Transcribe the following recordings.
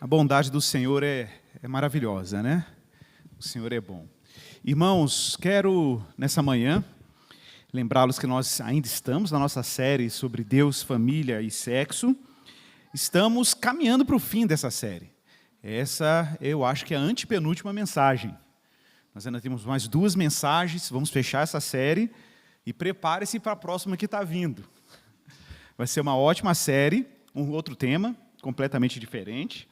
A bondade do Senhor é maravilhosa, né? O Senhor é bom. Irmãos, quero, nessa manhã, lembrá-los que nós ainda estamos na nossa série sobre Deus, família e sexo. Estamos caminhando para o fim dessa série. Essa, eu acho que é a antepenúltima mensagem. Nós ainda temos mais 2 mensagens, vamos fechar essa série e prepare-se para a próxima que está vindo. Vai ser uma ótima série, um outro tema, completamente diferente,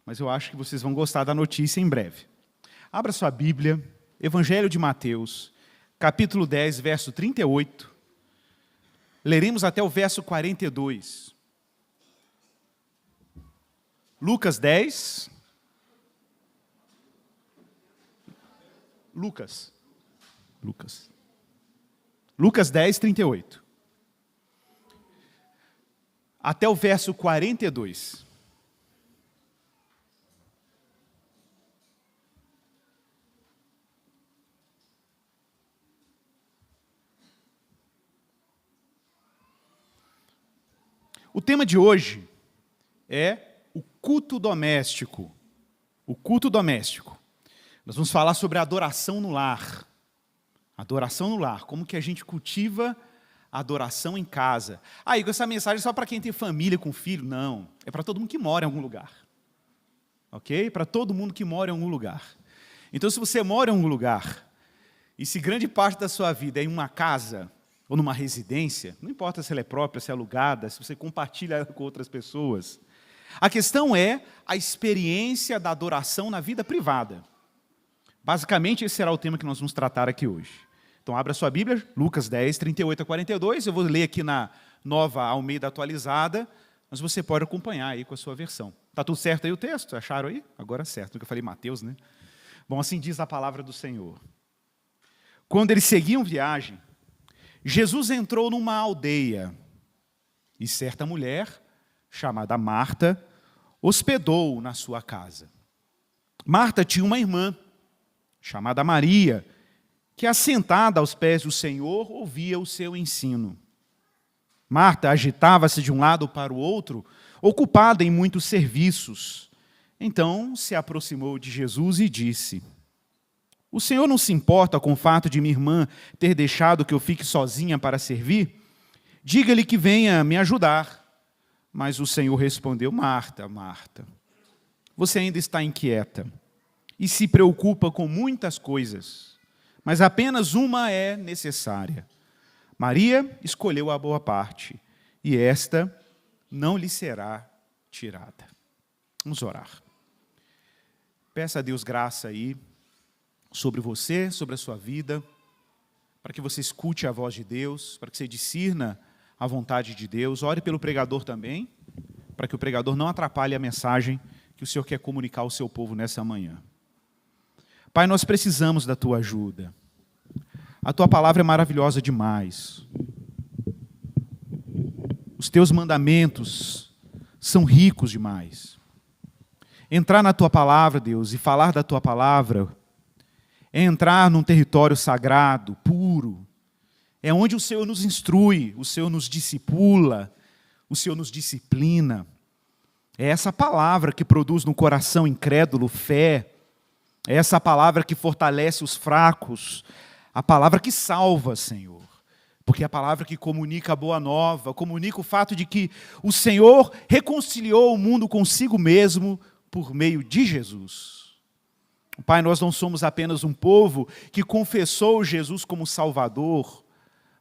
mas eu acho que vocês vão gostar da notícia em breve. Abra sua Bíblia, Evangelho de Mateus, capítulo 10, verso 38. Leremos até o verso 42. Lucas 10. Lucas 10, 38. Até o verso 42. O tema de hoje é o culto doméstico. O culto doméstico. Nós vamos falar sobre a adoração no lar. Adoração no lar. Como que a gente cultiva a adoração em casa. Igor, essa mensagem é só para quem tem família com filho? Não. É para todo mundo que mora em algum lugar. Ok? Para todo mundo que mora em algum lugar. Então, se você mora em algum lugar, e se grande parte da sua vida é em uma casa, ou numa residência, não importa se ela é própria, se é alugada, se você compartilha ela com outras pessoas. A questão é a experiência da adoração na vida privada. Basicamente, esse será o tema que nós vamos tratar aqui hoje. Então, abra sua Bíblia, Lucas 10, 38 a 42. Eu vou ler aqui na Nova Almeida Atualizada, mas você pode acompanhar aí com a sua versão. Está tudo certo aí o texto? Acharam aí? Agora certo, porque eu falei Mateus, né? Bom, assim diz a palavra do Senhor. Quando eles seguiam viagem, Jesus entrou numa aldeia e certa mulher, chamada Marta, hospedou-o na sua casa. Marta tinha uma irmã, chamada Maria, que assentada aos pés do Senhor, ouvia o seu ensino. Marta agitava-se de um lado para o outro, ocupada em muitos serviços. Então se aproximou de Jesus e disse: "O Senhor não se importa com o fato de minha irmã ter deixado que eu fique sozinha para servir? Diga-lhe que venha me ajudar." Mas o Senhor respondeu: "Marta, Marta, você ainda está inquieta e se preocupa com muitas coisas, mas apenas uma é necessária. Maria escolheu a boa parte, e esta não lhe será tirada." Vamos orar. Peça a Deus graça aí sobre você, sobre a sua vida, para que você escute a voz de Deus, para que você discirna a vontade de Deus. Ore pelo pregador também, para que o pregador não atrapalhe a mensagem que o Senhor quer comunicar ao seu povo nessa manhã. Pai, nós precisamos da Tua ajuda. A Tua palavra é maravilhosa demais. Os Teus mandamentos são ricos demais. Entrar na Tua palavra, Deus, e falar da Tua palavra é entrar num território sagrado, puro. É onde o Senhor nos instrui, o Senhor nos discipula, o Senhor nos disciplina. É essa palavra que produz no coração incrédulo fé. É essa palavra que fortalece os fracos. A palavra que salva, Senhor. Porque é a palavra que comunica a boa nova, comunica o fato de que o Senhor reconciliou o mundo consigo mesmo por meio de Jesus. Pai, nós não somos apenas um povo que confessou Jesus como Salvador,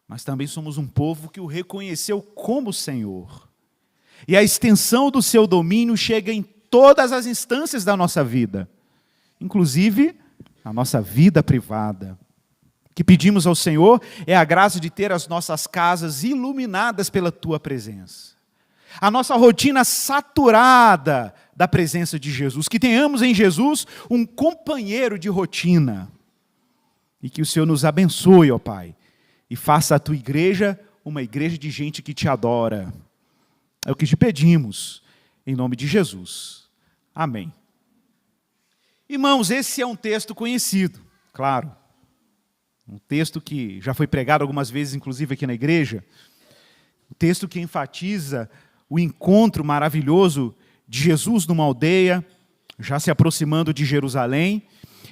mas também somos um povo que o reconheceu como Senhor. E a extensão do seu domínio chega em todas as instâncias da nossa vida, inclusive na nossa vida privada. O que pedimos ao Senhor é a graça de ter as nossas casas iluminadas pela Tua presença. A nossa rotina saturada da presença de Jesus. Que tenhamos em Jesus um companheiro de rotina. E que o Senhor nos abençoe, ó Pai. E faça a Tua igreja uma igreja de gente que Te adora. É o que te pedimos, em nome de Jesus. Amém. Irmãos, esse é um texto conhecido, claro. Um texto que já foi pregado algumas vezes, inclusive aqui na igreja. Um texto que enfatiza o encontro maravilhoso de Jesus numa aldeia, já se aproximando de Jerusalém,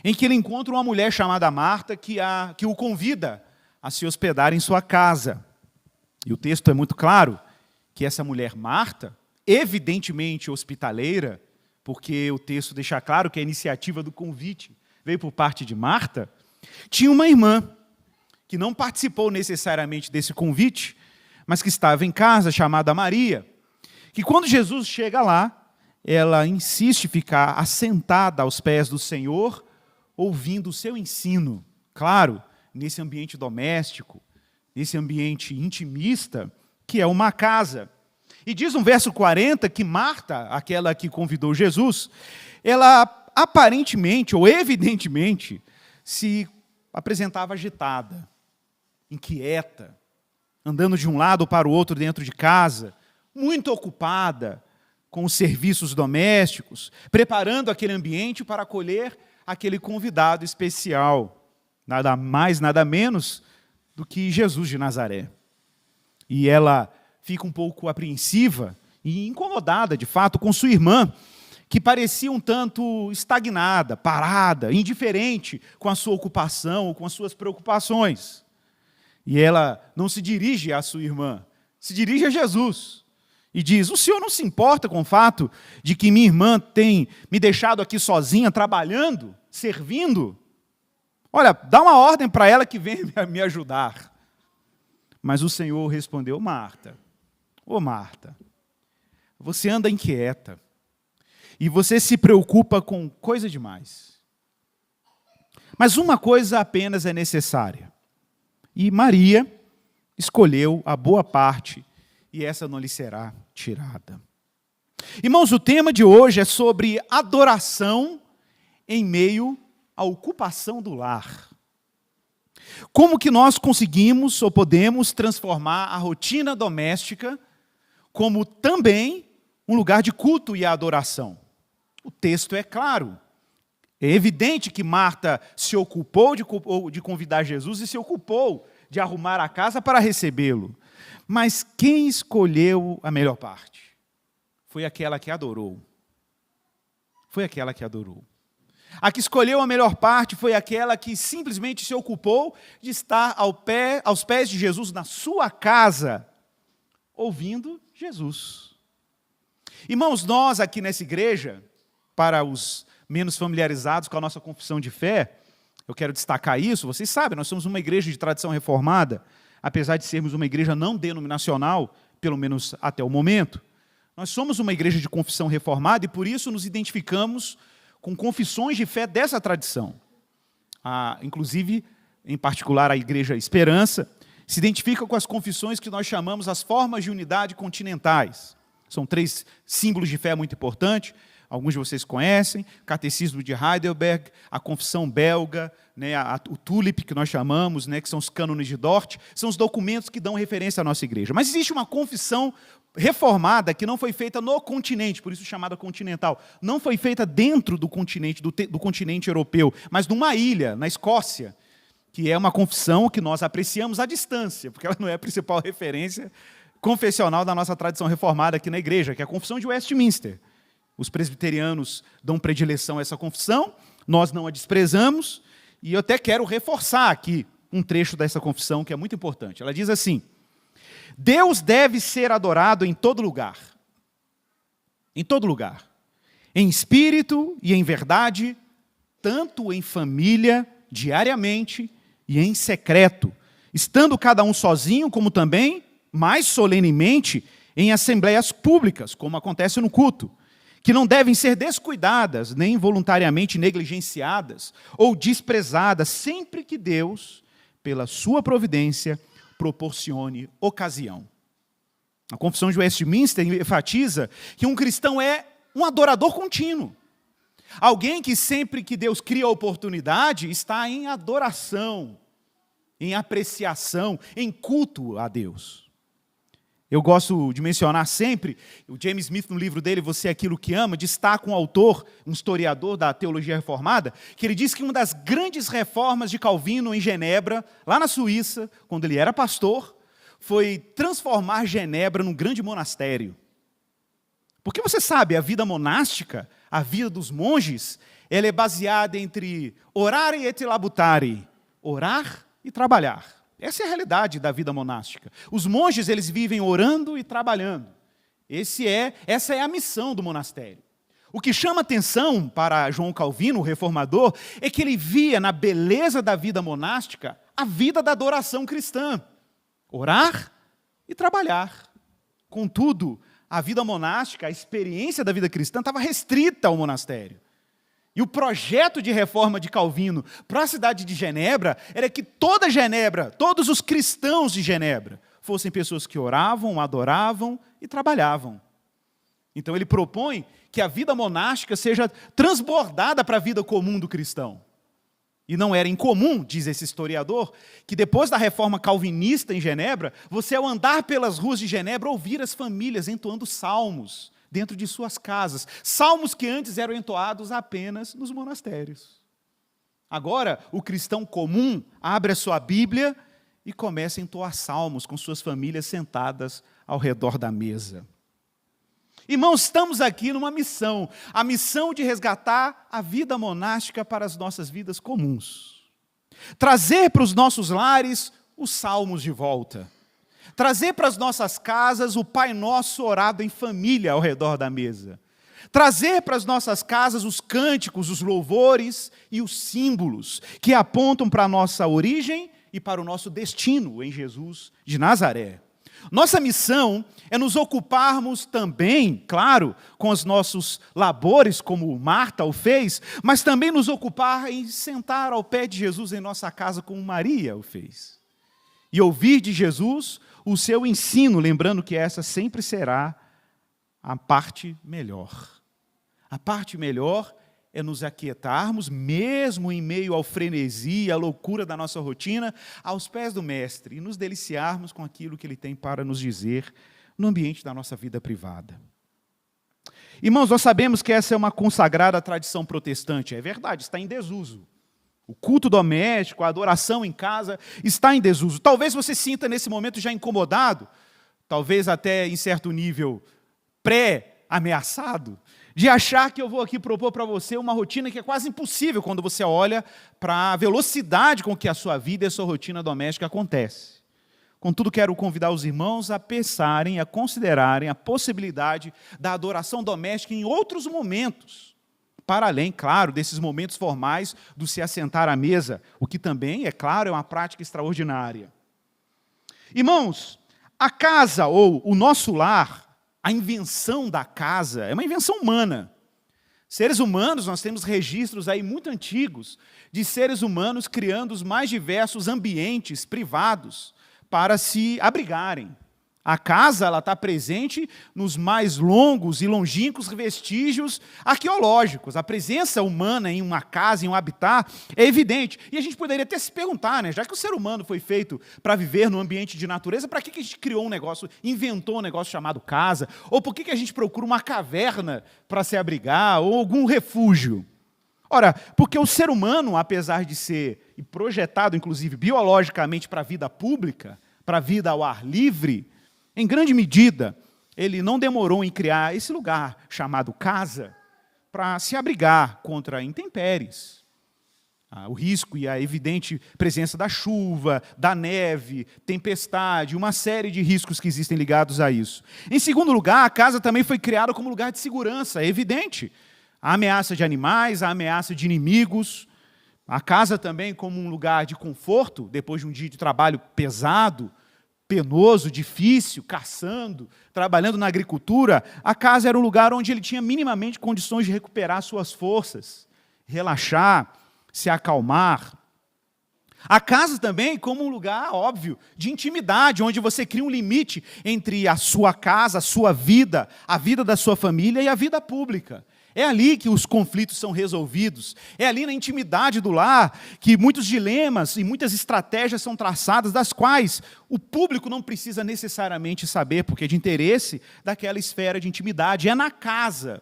em que ele encontra uma mulher chamada Marta, que o convida a se hospedar em sua casa. E o texto é muito claro que essa mulher Marta, evidentemente hospitaleira, porque o texto deixa claro que a iniciativa do convite veio por parte de Marta, tinha uma irmã que não participou necessariamente desse convite, mas que estava em casa, chamada Maria, que quando Jesus chega lá, ela insiste em ficar assentada aos pés do Senhor, ouvindo o seu ensino. Claro, nesse ambiente doméstico, nesse ambiente intimista, que é uma casa. E diz no verso 40 que Marta, aquela que convidou Jesus, ela aparentemente ou evidentemente se apresentava agitada, inquieta, andando de um lado para o outro dentro de casa, muito ocupada com os serviços domésticos, preparando aquele ambiente para acolher aquele convidado especial, nada mais, nada menos do que Jesus de Nazaré. E ela fica um pouco apreensiva e incomodada, de fato, com sua irmã, que parecia um tanto estagnada, parada, indiferente com a sua ocupação, com as suas preocupações. E ela não se dirige à sua irmã, se dirige a Jesus. E diz: o senhor não se importa com o fato de que minha irmã tem me deixado aqui sozinha, trabalhando, servindo? Olha, dá uma ordem para ela que venha me ajudar. Mas o Senhor respondeu: Marta, ô Marta, você anda inquieta e você se preocupa com coisa demais. Mas uma coisa apenas é necessária. E Maria escolheu a boa parte, e essa não lhe será tirada. Irmãos, o tema de hoje é sobre adoração em meio à ocupação do lar. Como que nós conseguimos ou podemos transformar a rotina doméstica como também um lugar de culto e adoração? O texto é claro. É evidente que Marta se ocupou de convidar Jesus e se ocupou de arrumar a casa para recebê-lo. Mas quem escolheu a melhor parte? Foi aquela que adorou. Foi aquela que adorou. A que escolheu a melhor parte foi aquela que simplesmente se ocupou de estar aos pés de Jesus na sua casa, ouvindo Jesus. Irmãos, nós aqui nessa igreja, para os menos familiarizados com a nossa confissão de fé, eu quero destacar isso. Vocês sabem, nós somos uma igreja de tradição reformada, apesar de sermos uma igreja não denominacional, pelo menos até o momento. Nós somos uma igreja de confissão reformada e por isso nos identificamos com confissões de fé dessa tradição. Inclusive, em particular, a Igreja Esperança se identifica com as confissões que nós chamamos as formas de unidade continentais. São 3 símbolos de fé muito importantes. Alguns de vocês conhecem: Catecismo de Heidelberg, a Confissão Belga, né, o TULIP, que nós chamamos, né, que são os cânones de Dort, são os documentos que dão referência à nossa igreja. Mas existe uma confissão reformada que não foi feita no continente, por isso chamada continental. Não foi feita dentro do continente, do continente europeu, mas numa ilha, na Escócia, que é uma confissão que nós apreciamos à distância, porque ela não é a principal referência confessional da nossa tradição reformada aqui na igreja, que é a Confissão de Westminster. Os presbiterianos dão predileção a essa confissão, nós não a desprezamos, e eu até quero reforçar aqui um trecho dessa confissão que é muito importante. Ela diz assim: Deus deve ser adorado em todo lugar, em espírito e em verdade, tanto em família, diariamente, e em secreto, estando cada um sozinho, como também, mais solenemente, em assembleias públicas, como acontece no culto, que não devem ser descuidadas, nem voluntariamente negligenciadas ou desprezadas, sempre que Deus, pela sua providência, proporcione ocasião. A Confissão de Westminster enfatiza que um cristão é um adorador contínuo. Alguém que sempre que Deus cria a oportunidade está em adoração, em apreciação, em culto a Deus. Eu gosto de mencionar sempre, o James Smith, no livro dele, Você é Aquilo que Ama, destaca um autor, um historiador da teologia reformada, que ele diz que uma das grandes reformas de Calvino em Genebra, lá na Suíça, quando ele era pastor, foi transformar Genebra num grande monastério. Porque você sabe, a vida monástica, a vida dos monges, ela é baseada entre orare et labutare, orar e trabalhar. Essa é a realidade da vida monástica. Os monges, eles vivem orando e trabalhando. Essa é a missão do monastério. O que chama atenção para João Calvino, o reformador, é que ele via na beleza da vida monástica a vida da adoração cristã. Orar e trabalhar. Contudo, a vida monástica, a experiência da vida cristã estava restrita ao monastério. E o projeto de reforma de Calvino para a cidade de Genebra era que toda Genebra, todos os cristãos de Genebra, fossem pessoas que oravam, adoravam e trabalhavam. Então ele propõe que a vida monástica seja transbordada para a vida comum do cristão. E não era incomum, diz esse historiador, que depois da reforma calvinista em Genebra, você ao andar pelas ruas de Genebra, ouvir as famílias entoando salmos dentro de suas casas. Salmos que antes eram entoados apenas nos monastérios. Agora, o cristão comum abre a sua Bíblia e começa a entoar salmos com suas famílias sentadas ao redor da mesa. Irmãos, estamos aqui numa missão, a missão de resgatar a vida monástica para as nossas vidas comuns. Trazer para os nossos lares os salmos de volta. Trazer para as nossas casas o Pai Nosso orado em família ao redor da mesa. Trazer para as nossas casas os cânticos, os louvores e os símbolos que apontam para a nossa origem e para o nosso destino em Jesus de Nazaré. Nossa missão é nos ocuparmos também, claro, com os nossos labores, como Marta o fez, mas também nos ocupar em sentar ao pé de Jesus em nossa casa, como Maria o fez. E ouvir de Jesus o seu ensino, lembrando que essa sempre será a parte melhor. A parte melhor é nos aquietarmos, mesmo em meio ao frenesi, à loucura da nossa rotina, aos pés do Mestre, e nos deliciarmos com aquilo que Ele tem para nos dizer no ambiente da nossa vida privada. Irmãos, nós sabemos que essa é uma consagrada tradição protestante, é verdade, está em desuso. O culto doméstico, a adoração em casa está em desuso. Talvez você sinta nesse momento já incomodado, talvez até em certo nível pré-ameaçado, de achar que eu vou aqui propor para você uma rotina que é quase impossível quando você olha para a velocidade com que a sua vida e a sua rotina doméstica acontece. Contudo, quero convidar os irmãos a pensarem, a considerarem a possibilidade da adoração doméstica em outros momentos, para além, claro, desses momentos formais do se assentar à mesa, o que também, é claro, é uma prática extraordinária. Irmãos, a casa ou o nosso lar, a invenção da casa é uma invenção humana. Seres humanos, nós temos registros aí muito antigos de seres humanos criando os mais diversos ambientes privados para se abrigarem. A casa está presente nos mais longos e longínquos vestígios arqueológicos. A presença humana em uma casa, em um habitat, é evidente. E a gente poderia até se perguntar, né, já que o ser humano foi feito para viver no ambiente de natureza, para que a gente criou um negócio, inventou um negócio chamado casa? Ou por que a gente procura uma caverna para se abrigar, ou algum refúgio? Ora, porque o ser humano, apesar de ser projetado, inclusive, biologicamente para a vida pública, para a vida ao ar livre, em grande medida, ele não demorou em criar esse lugar chamado casa para se abrigar contra intempéries. O risco e a evidente presença da chuva, da neve, tempestade, uma série de riscos que existem ligados a isso. Em segundo lugar, a casa também foi criada como lugar de segurança, é evidente. A ameaça de animais, a ameaça de inimigos. A casa também como um lugar de conforto, depois de um dia de trabalho pesado, penoso, difícil, caçando, trabalhando na agricultura, a casa era um lugar onde ele tinha minimamente condições de recuperar suas forças, relaxar, se acalmar. A casa também como um lugar, óbvio, de intimidade, onde você cria um limite entre a sua casa, a sua vida, a vida da sua família e a vida pública. É ali que os conflitos são resolvidos. É ali na intimidade do lar que muitos dilemas e muitas estratégias são traçadas, das quais o público não precisa necessariamente saber, porque é de interesse daquela esfera de intimidade. É na casa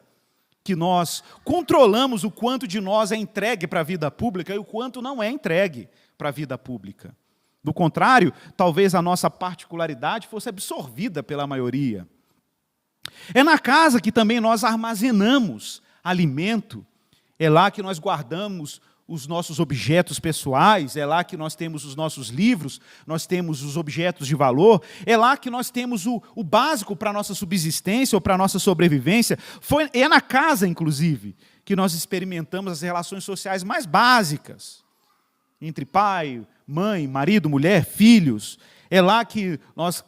que nós controlamos o quanto de nós é entregue para a vida pública e o quanto não é entregue para a vida pública. Do contrário, talvez a nossa particularidade fosse absorvida pela maioria. É na casa que também nós armazenamos alimento, é lá que nós guardamos os nossos objetos pessoais, é lá que nós temos os nossos livros, nós temos os objetos de valor, é lá que nós temos o básico para a nossa subsistência ou para a nossa sobrevivência. É na casa, inclusive, que nós experimentamos as relações sociais mais básicas, entre pai, mãe, marido, mulher, filhos. É lá que nós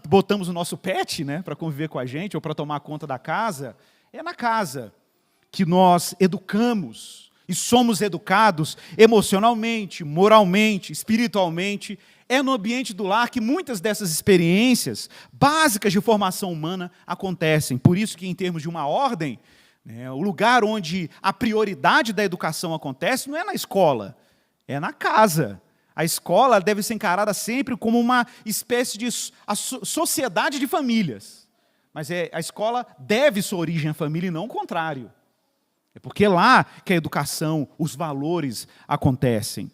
botamos o nosso pet, né, para conviver com a gente ou para tomar conta da casa. É na casa que nós educamos e somos educados emocionalmente, moralmente, espiritualmente. É no ambiente do lar que muitas dessas experiências básicas de formação humana acontecem. Por isso que, em termos de uma ordem, né, o lugar onde a prioridade da educação acontece não é na escola, é na casa. A escola deve ser encarada sempre como uma espécie de sociedade de famílias. Mas a escola deve sua origem à família e não o contrário. É porque é lá que a educação, os valores acontecem.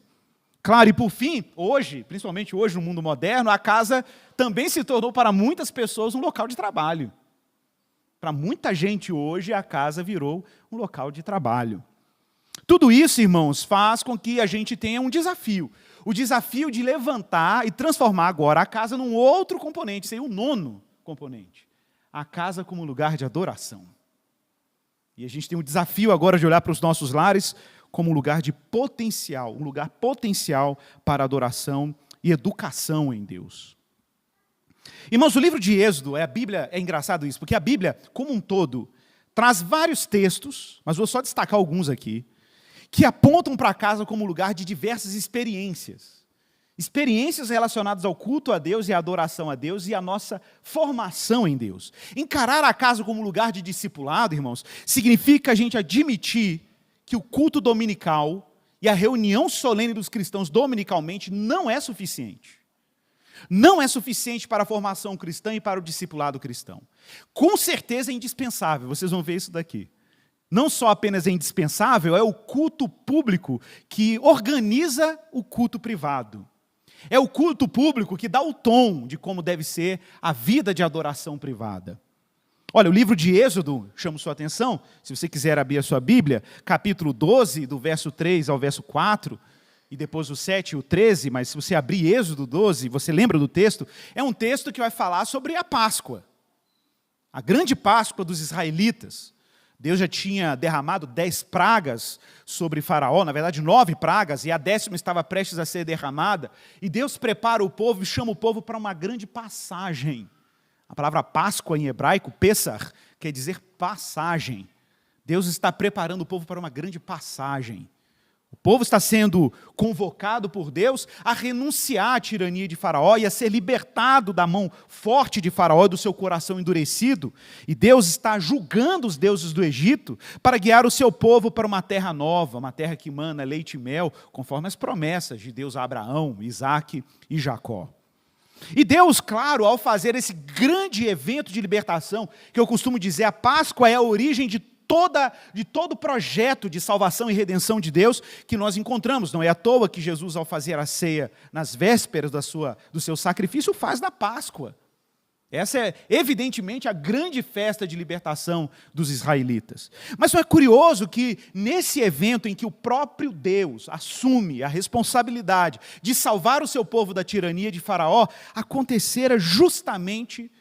Claro, e por fim, hoje, principalmente hoje no mundo moderno, a casa também se tornou para muitas pessoas um local de trabalho. Para muita gente hoje, a casa virou um local de trabalho. Tudo isso, irmãos, faz com que a gente tenha um desafio. O desafio de levantar e transformar agora a casa num outro componente, seria o 9º componente. A casa como lugar de adoração. E a gente tem um desafio agora de olhar para os nossos lares como um lugar de potencial, um lugar potencial para adoração e educação em Deus. Irmãos, o livro de Êxodo, a Bíblia, é engraçado isso, porque a Bíblia, como um todo, traz vários textos, mas vou só destacar alguns aqui, que apontam para a casa como lugar de diversas experiências. Experiências relacionadas ao culto a Deus e à adoração a Deus e à nossa formação em Deus. Encarar a casa como lugar de discipulado, irmãos, significa a gente admitir que o culto dominical e a reunião solene dos cristãos dominicalmente não é suficiente. Não é suficiente para a formação cristã e para o discipulado cristão. Com certeza é indispensável, vocês vão ver isso daqui. Não só apenas é indispensável, é o culto público que organiza o culto privado. É o culto público que dá o tom de como deve ser a vida de adoração privada. Olha, o livro de Êxodo, chamo sua atenção, se você quiser abrir a sua Bíblia, capítulo 12, do verso 3 ao verso 4, e depois o 7 e o 13, mas se você abrir Êxodo 12, você lembra do texto, é um texto que vai falar sobre a Páscoa, a grande Páscoa dos israelitas. Deus já tinha derramado 10 pragas sobre Faraó, na verdade 9 pragas, e a 10ª estava prestes a ser derramada. E Deus prepara o povo e chama o povo para uma grande passagem. A palavra Páscoa em hebraico, Pessar, quer dizer passagem. Deus está preparando o povo para uma grande passagem. O povo está sendo convocado por Deus a renunciar à tirania de Faraó e a ser libertado da mão forte de Faraó e do seu coração endurecido. E Deus está julgando os deuses do Egito para guiar o seu povo para uma terra nova, uma terra que mana leite e mel, conforme as promessas de Deus a Abraão, Isaque e Jacó. E Deus, claro, ao fazer esse grande evento de libertação, que eu costumo dizer, a Páscoa é a origem de todo o projeto de salvação e redenção de Deus que nós encontramos. Não é à toa que Jesus, ao fazer a ceia nas vésperas do seu sacrifício, faz na Páscoa. Essa é, evidentemente, a grande festa de libertação dos israelitas. Mas é curioso que, nesse evento em que o próprio Deus assume a responsabilidade de salvar o seu povo da tirania de Faraó, acontecera justamente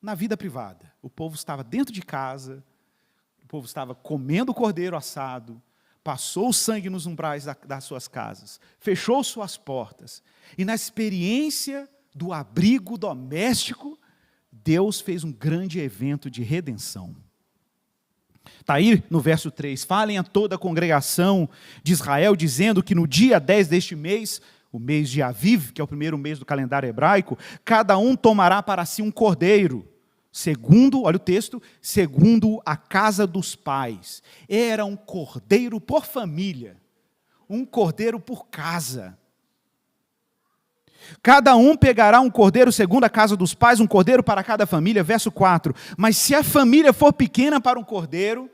na vida privada. O povo estava dentro de casa, o povo estava comendo o cordeiro assado, passou o sangue nos umbrais das suas casas, fechou suas portas, e na experiência do abrigo doméstico, Deus fez um grande evento de redenção. Está aí no verso 3, falem a toda a congregação de Israel, dizendo que no dia 10 deste mês, o mês de Aviv, que é o primeiro mês do calendário hebraico, cada um tomará para si um cordeiro, segundo, olha o texto, segundo a casa dos pais. Era um cordeiro por família, um cordeiro por casa. Cada um pegará um cordeiro segundo a casa dos pais, um cordeiro para cada família, verso 4. Mas se a família for pequena para um cordeiro,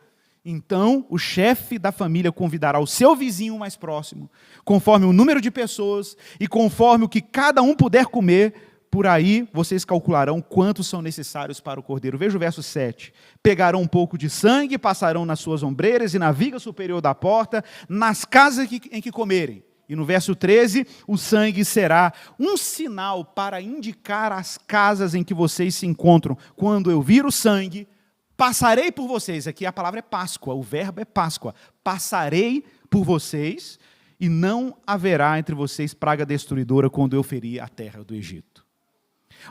então o chefe da família convidará o seu vizinho mais próximo, conforme o número de pessoas e conforme o que cada um puder comer, por aí vocês calcularão quantos são necessários para o cordeiro. Veja o verso 7. Pegarão um pouco de sangue, passarão nas suas ombreiras e na viga superior da porta, nas casas em que comerem. E no verso 13, o sangue será um sinal para indicar as casas em que vocês se encontram. Quando eu vir o sangue, passarei por vocês. Aqui a palavra é Páscoa, o verbo é Páscoa. Passarei por vocês e não haverá entre vocês praga destruidora quando eu ferir a terra do Egito.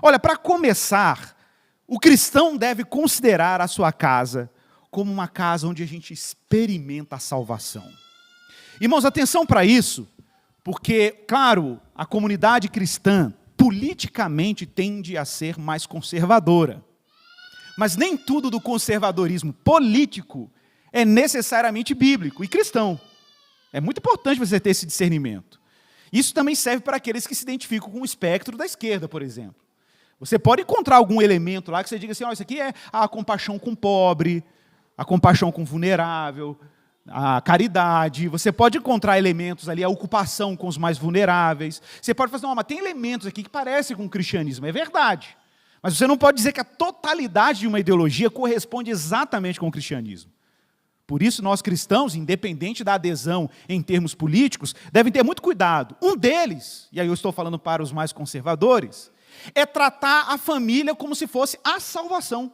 Olha, para começar, o cristão deve considerar a sua casa como uma casa onde a gente experimenta a salvação. Irmãos, atenção para isso, porque, claro, a comunidade cristã politicamente tende a ser mais conservadora. Mas nem tudo do conservadorismo político é necessariamente bíblico e cristão. É muito importante você ter esse discernimento. Isso também serve para aqueles que se identificam com o espectro da esquerda, por exemplo. Você pode encontrar algum elemento lá que você diga assim, isso aqui é a compaixão com o pobre, a compaixão com o vulnerável, a caridade. Você pode encontrar elementos ali, a ocupação com os mais vulneráveis. Você pode fazer, mas tem elementos aqui que parecem com o cristianismo. É verdade. Mas você não pode dizer que a totalidade de uma ideologia corresponde exatamente com o cristianismo. Por isso, nós cristãos, independente da adesão em termos políticos, devem ter muito cuidado. Um deles, e aí eu estou falando para os mais conservadores, é tratar a família como se fosse a salvação.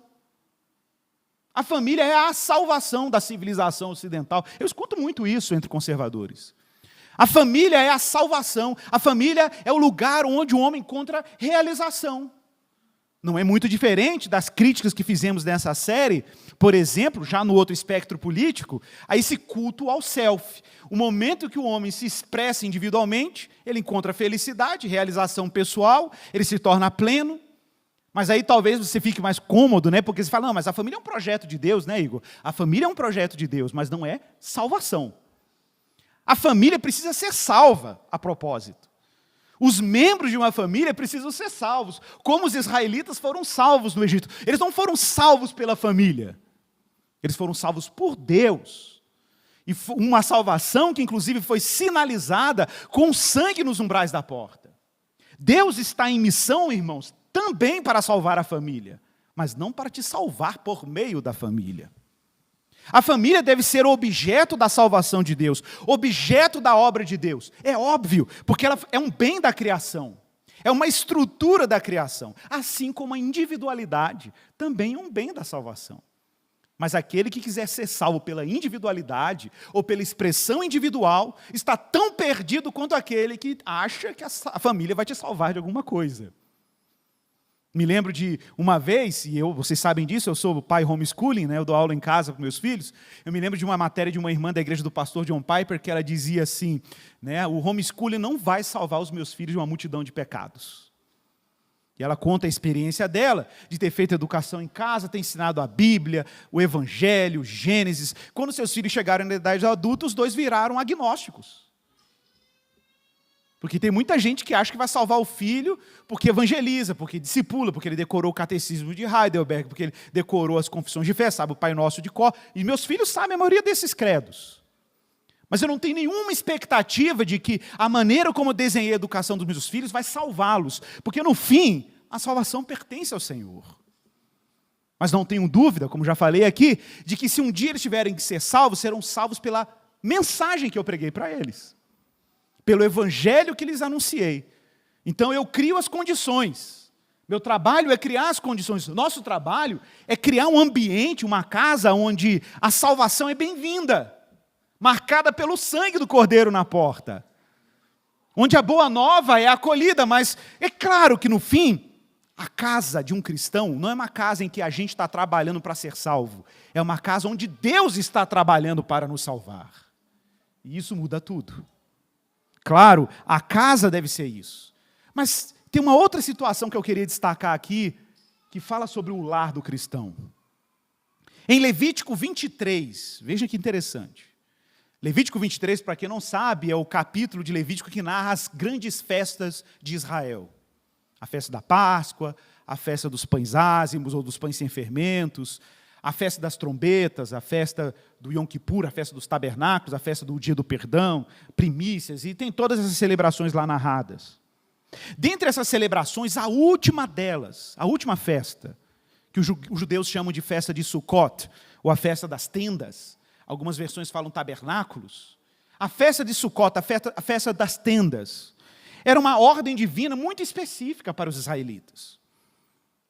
A família é a salvação da civilização ocidental. Eu escuto muito isso entre conservadores. A família é a salvação. A família é o lugar onde o homem encontra realização. Não é muito diferente das críticas que fizemos nessa série, por exemplo, já no outro espectro político, a esse culto ao self. O momento que o homem se expressa individualmente, ele encontra felicidade, realização pessoal, ele se torna pleno. Mas aí talvez você fique mais cômodo, né? Porque você fala, não, mas a família é um projeto de Deus, né, Igor? A família é um projeto de Deus, mas não é salvação. A família precisa ser salva, a propósito. Os membros de uma família precisam ser salvos, como os israelitas foram salvos no Egito. Eles não foram salvos pela família, eles foram salvos por Deus. E uma salvação que inclusive foi sinalizada com sangue nos umbrais da porta. Deus está em missão, irmãos, também para salvar a família, mas não para te salvar por meio da família. A família deve ser objeto da salvação de Deus, objeto da obra de Deus. É óbvio, porque ela é um bem da criação, é uma estrutura da criação, assim como a individualidade também é um bem da salvação. Mas aquele que quiser ser salvo pela individualidade ou pela expressão individual está tão perdido quanto aquele que acha que a família vai te salvar de alguma coisa. Me lembro de uma vez, e vocês sabem disso, eu sou pai homeschooling, né, eu dou aula em casa com meus filhos. Eu me lembro de uma matéria de uma irmã da igreja do pastor John Piper, que ela dizia assim, né, o homeschooling não vai salvar os meus filhos de uma multidão de pecados. E ela conta a experiência dela, de ter feito educação em casa, ter ensinado a Bíblia, o Evangelho, Gênesis. Quando seus filhos chegaram na idade adulta, os dois viraram agnósticos. Porque tem muita gente que acha que vai salvar o filho porque evangeliza, porque discipula, porque ele decorou o catecismo de Heidelberg, porque ele decorou as confissões de fé, sabe o Pai Nosso de cor. E meus filhos sabem a maioria desses credos. Mas eu não tenho nenhuma expectativa de que a maneira como eu desenhei a educação dos meus filhos vai salvá-los. Porque no fim, a salvação pertence ao Senhor. Mas não tenho dúvida, como já falei aqui, de que se um dia eles tiverem que ser salvos, serão salvos pela mensagem que eu preguei para eles. Pelo evangelho que lhes anunciei. Então eu crio as condições. Meu trabalho é criar as condições. Nosso trabalho é criar um ambiente, uma casa onde a salvação é bem-vinda, marcada pelo sangue do Cordeiro na porta. Onde a boa nova é acolhida, mas é claro que no fim, a casa de um cristão não é uma casa em que a gente está trabalhando para ser salvo. É uma casa onde Deus está trabalhando para nos salvar. E isso muda tudo. Claro, a casa deve ser isso. Mas tem uma outra situação que eu queria destacar aqui, que fala sobre o lar do cristão. Em Levítico 23, veja que interessante. Levítico 23, para quem não sabe, é o capítulo de Levítico que narra as grandes festas de Israel. A festa da Páscoa, a festa dos pães ázimos ou dos pães sem fermentos, a festa das trombetas, a festa do Yom Kippur, a festa dos tabernáculos, a festa do dia do perdão, primícias, e tem todas essas celebrações lá narradas. Dentre essas celebrações, a última delas, a última festa, que os judeus chamam de festa de Sukkot, ou a festa das tendas, algumas versões falam tabernáculos. A festa de Sukkot, a festa das tendas, era uma ordem divina muito específica para os israelitas.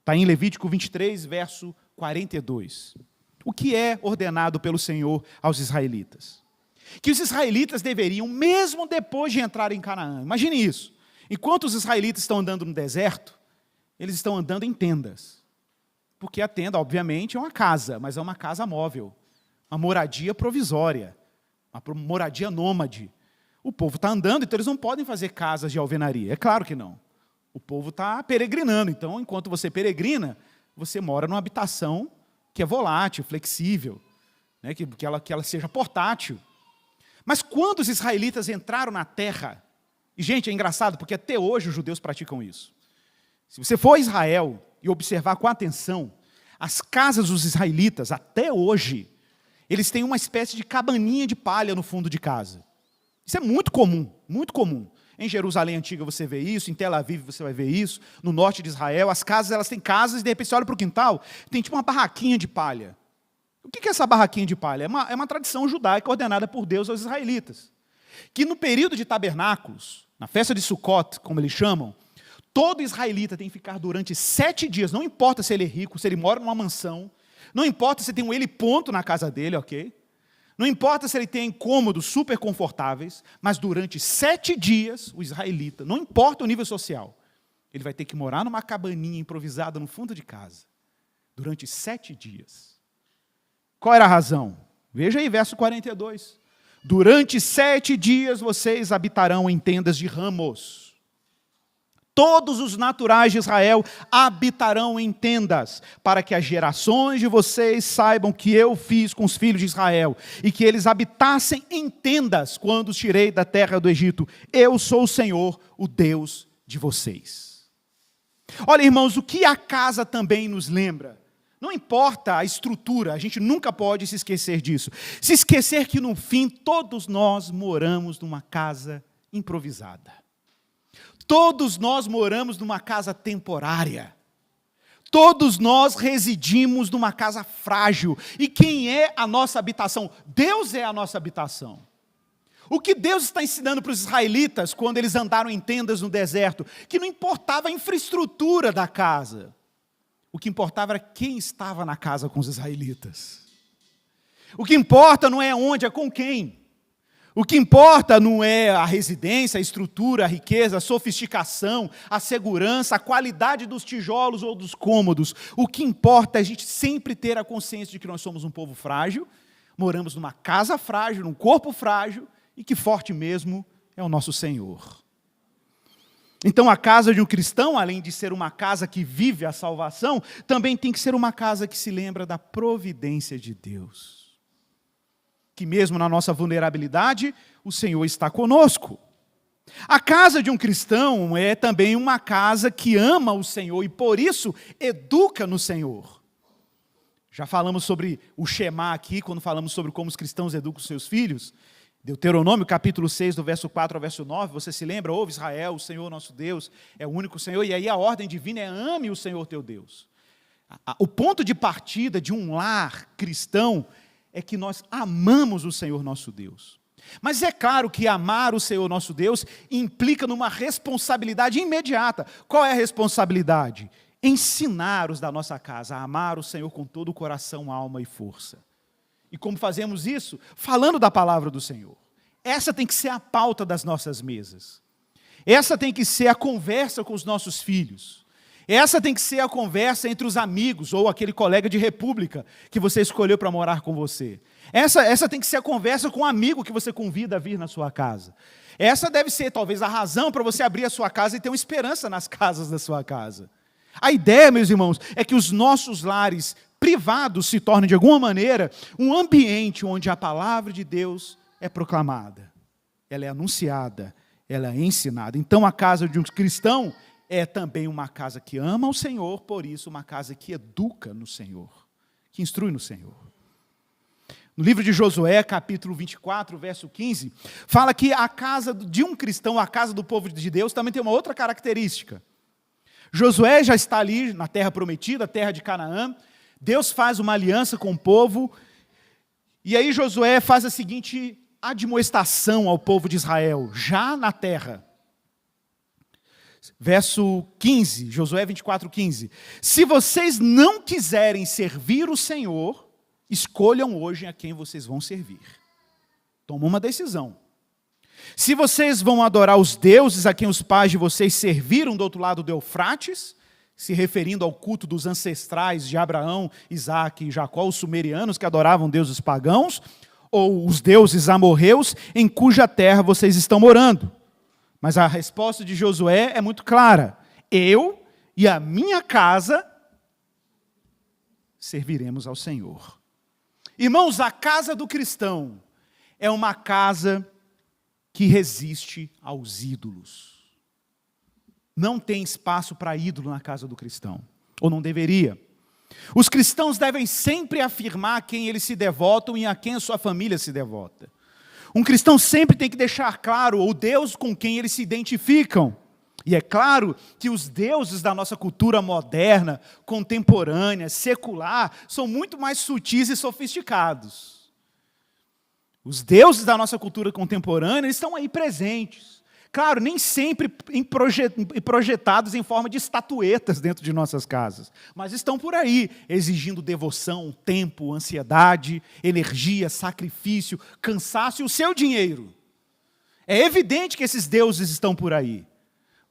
Está em Levítico 23, verso 42. O que é ordenado pelo Senhor aos israelitas? Que os israelitas deveriam, mesmo depois de entrar em Canaã, imagine isso, enquanto os israelitas estão andando no deserto, eles estão andando em tendas. Porque a tenda, obviamente, é uma casa, mas é uma casa móvel, uma moradia provisória, uma moradia nômade. O povo está andando, então eles não podem fazer casas de alvenaria. É claro que não. O povo está peregrinando, então, enquanto você peregrina, você mora numa habitação que é volátil, flexível, né, que ela seja portátil. Mas quando os israelitas entraram na terra, e gente, é engraçado, porque até hoje os judeus praticam isso. Se você for a Israel e observar com atenção, as casas dos israelitas, até hoje, eles têm uma espécie de cabaninha de palha no fundo de casa. Isso é muito comum, muito comum. Em Jerusalém Antiga você vê isso, em Tel Aviv você vai ver isso, no norte de Israel, as casas, elas têm casas, e de repente você olha para o quintal, tem tipo uma barraquinha de palha. O que é essa barraquinha de palha? É uma tradição judaica ordenada por Deus aos israelitas. Que no período de tabernáculos, na festa de Sukkot, como eles chamam, todo israelita tem que ficar durante 7 dias, não importa se ele é rico, se ele mora numa mansão, não importa se tem um heliponto na casa dele, ok? Não importa se ele tem cômodos super confortáveis, mas durante 7 dias, o israelita, não importa o nível social, ele vai ter que morar numa cabaninha improvisada no fundo de casa, durante 7 dias. Qual era a razão? Veja aí, verso 42. Durante 7 dias vocês habitarão em tendas de ramos. Todos os naturais de Israel habitarão em tendas, para que as gerações de vocês saibam que eu fiz com os filhos de Israel, e que eles habitassem em tendas quando os tirei da terra do Egito. Eu sou o Senhor, o Deus de vocês. Olha, irmãos, o que a casa também nos lembra? Não importa a estrutura, a gente nunca pode se esquecer disso. Se esquecer que, no fim, todos nós moramos numa casa improvisada. Todos nós moramos numa casa temporária. Todos nós residimos numa casa frágil. E quem é a nossa habitação? Deus é a nossa habitação. O que Deus está ensinando para os israelitas quando eles andaram em tendas no deserto? Que não importava a infraestrutura da casa. O que importava era quem estava na casa com os israelitas. O que importa não é onde, é com quem. O que importa não é a residência, a estrutura, a riqueza, a sofisticação, a segurança, a qualidade dos tijolos ou dos cômodos. O que importa é a gente sempre ter a consciência de que nós somos um povo frágil, moramos numa casa frágil, num corpo frágil, e que forte mesmo é o nosso Senhor. Então a casa de um cristão, além de ser uma casa que vive a salvação, também tem que ser uma casa que se lembra da providência de Deus. Que mesmo na nossa vulnerabilidade, o Senhor está conosco. A casa de um cristão é também uma casa que ama o Senhor e por isso educa no Senhor. Já falamos sobre o Shema aqui, quando falamos sobre como os cristãos educam os seus filhos. Deuteronômio, capítulo 6, do verso 4 ao verso 9, você se lembra? Ouve Israel, o Senhor nosso Deus é o único Senhor. E aí a ordem divina é ame o Senhor teu Deus. O ponto de partida de um lar cristão é que nós amamos o Senhor nosso Deus. Mas é claro que amar o Senhor nosso Deus implica numa responsabilidade imediata. Qual é a responsabilidade? Ensinar os da nossa casa a amar o Senhor com todo o coração, alma e força. E como fazemos isso? Falando da palavra do Senhor. Essa tem que ser a pauta das nossas mesas. Essa tem que ser a conversa com os nossos filhos. Essa tem que ser a conversa entre os amigos ou aquele colega de república que você escolheu para morar com você. Essa tem que ser a conversa com um amigo que você convida a vir na sua casa. Essa deve ser talvez a razão para você abrir a sua casa e ter uma esperança nas casas da sua casa. A ideia, meus irmãos, é que os nossos lares privados se tornem de alguma maneira um ambiente onde a palavra de Deus é proclamada, ela é anunciada, ela é ensinada. Então a casa de um cristão é também uma casa que ama o Senhor, por isso uma casa que educa no Senhor, que instrui no Senhor. no livro de Josué, capítulo 24, verso 15, fala que a casa de um cristão, a casa do povo de Deus, também tem uma outra característica. Josué já está ali na terra prometida, a terra de Canaã. Deus faz uma aliança com o povo. E aí Josué faz a seguinte admoestação ao povo de Israel, já na terra. Verso 15, Josué 24, 15. Se vocês não quiserem servir o Senhor, escolham hoje a quem vocês vão servir. Toma uma decisão. Se vocês vão adorar os deuses a quem os pais de vocês serviram do outro lado do Eufrates, se referindo ao culto dos ancestrais de Abraão, Isaque e Jacó, os sumerianos que adoravam deuses pagãos, ou os deuses amorreus em cuja terra vocês estão morando. Mas a resposta de Josué é muito clara. Eu e a minha casa serviremos ao Senhor. Irmãos, a casa do cristão é uma casa que resiste aos ídolos. Não tem espaço para ídolo na casa do cristão, ou não deveria. Os cristãos devem sempre afirmar a quem eles se devotam e a quem a sua família se devota. Um cristão sempre tem que deixar claro o Deus com quem eles se identificam. E é claro que os deuses da nossa cultura moderna, contemporânea, secular, são muito mais sutis e sofisticados. Os deuses da nossa cultura contemporânea estão aí presentes. Claro, nem sempre projetados em forma de estatuetas dentro de nossas casas, mas estão por aí, exigindo devoção, tempo, ansiedade, energia, sacrifício, cansaço e o seu dinheiro. É evidente que esses deuses estão por aí,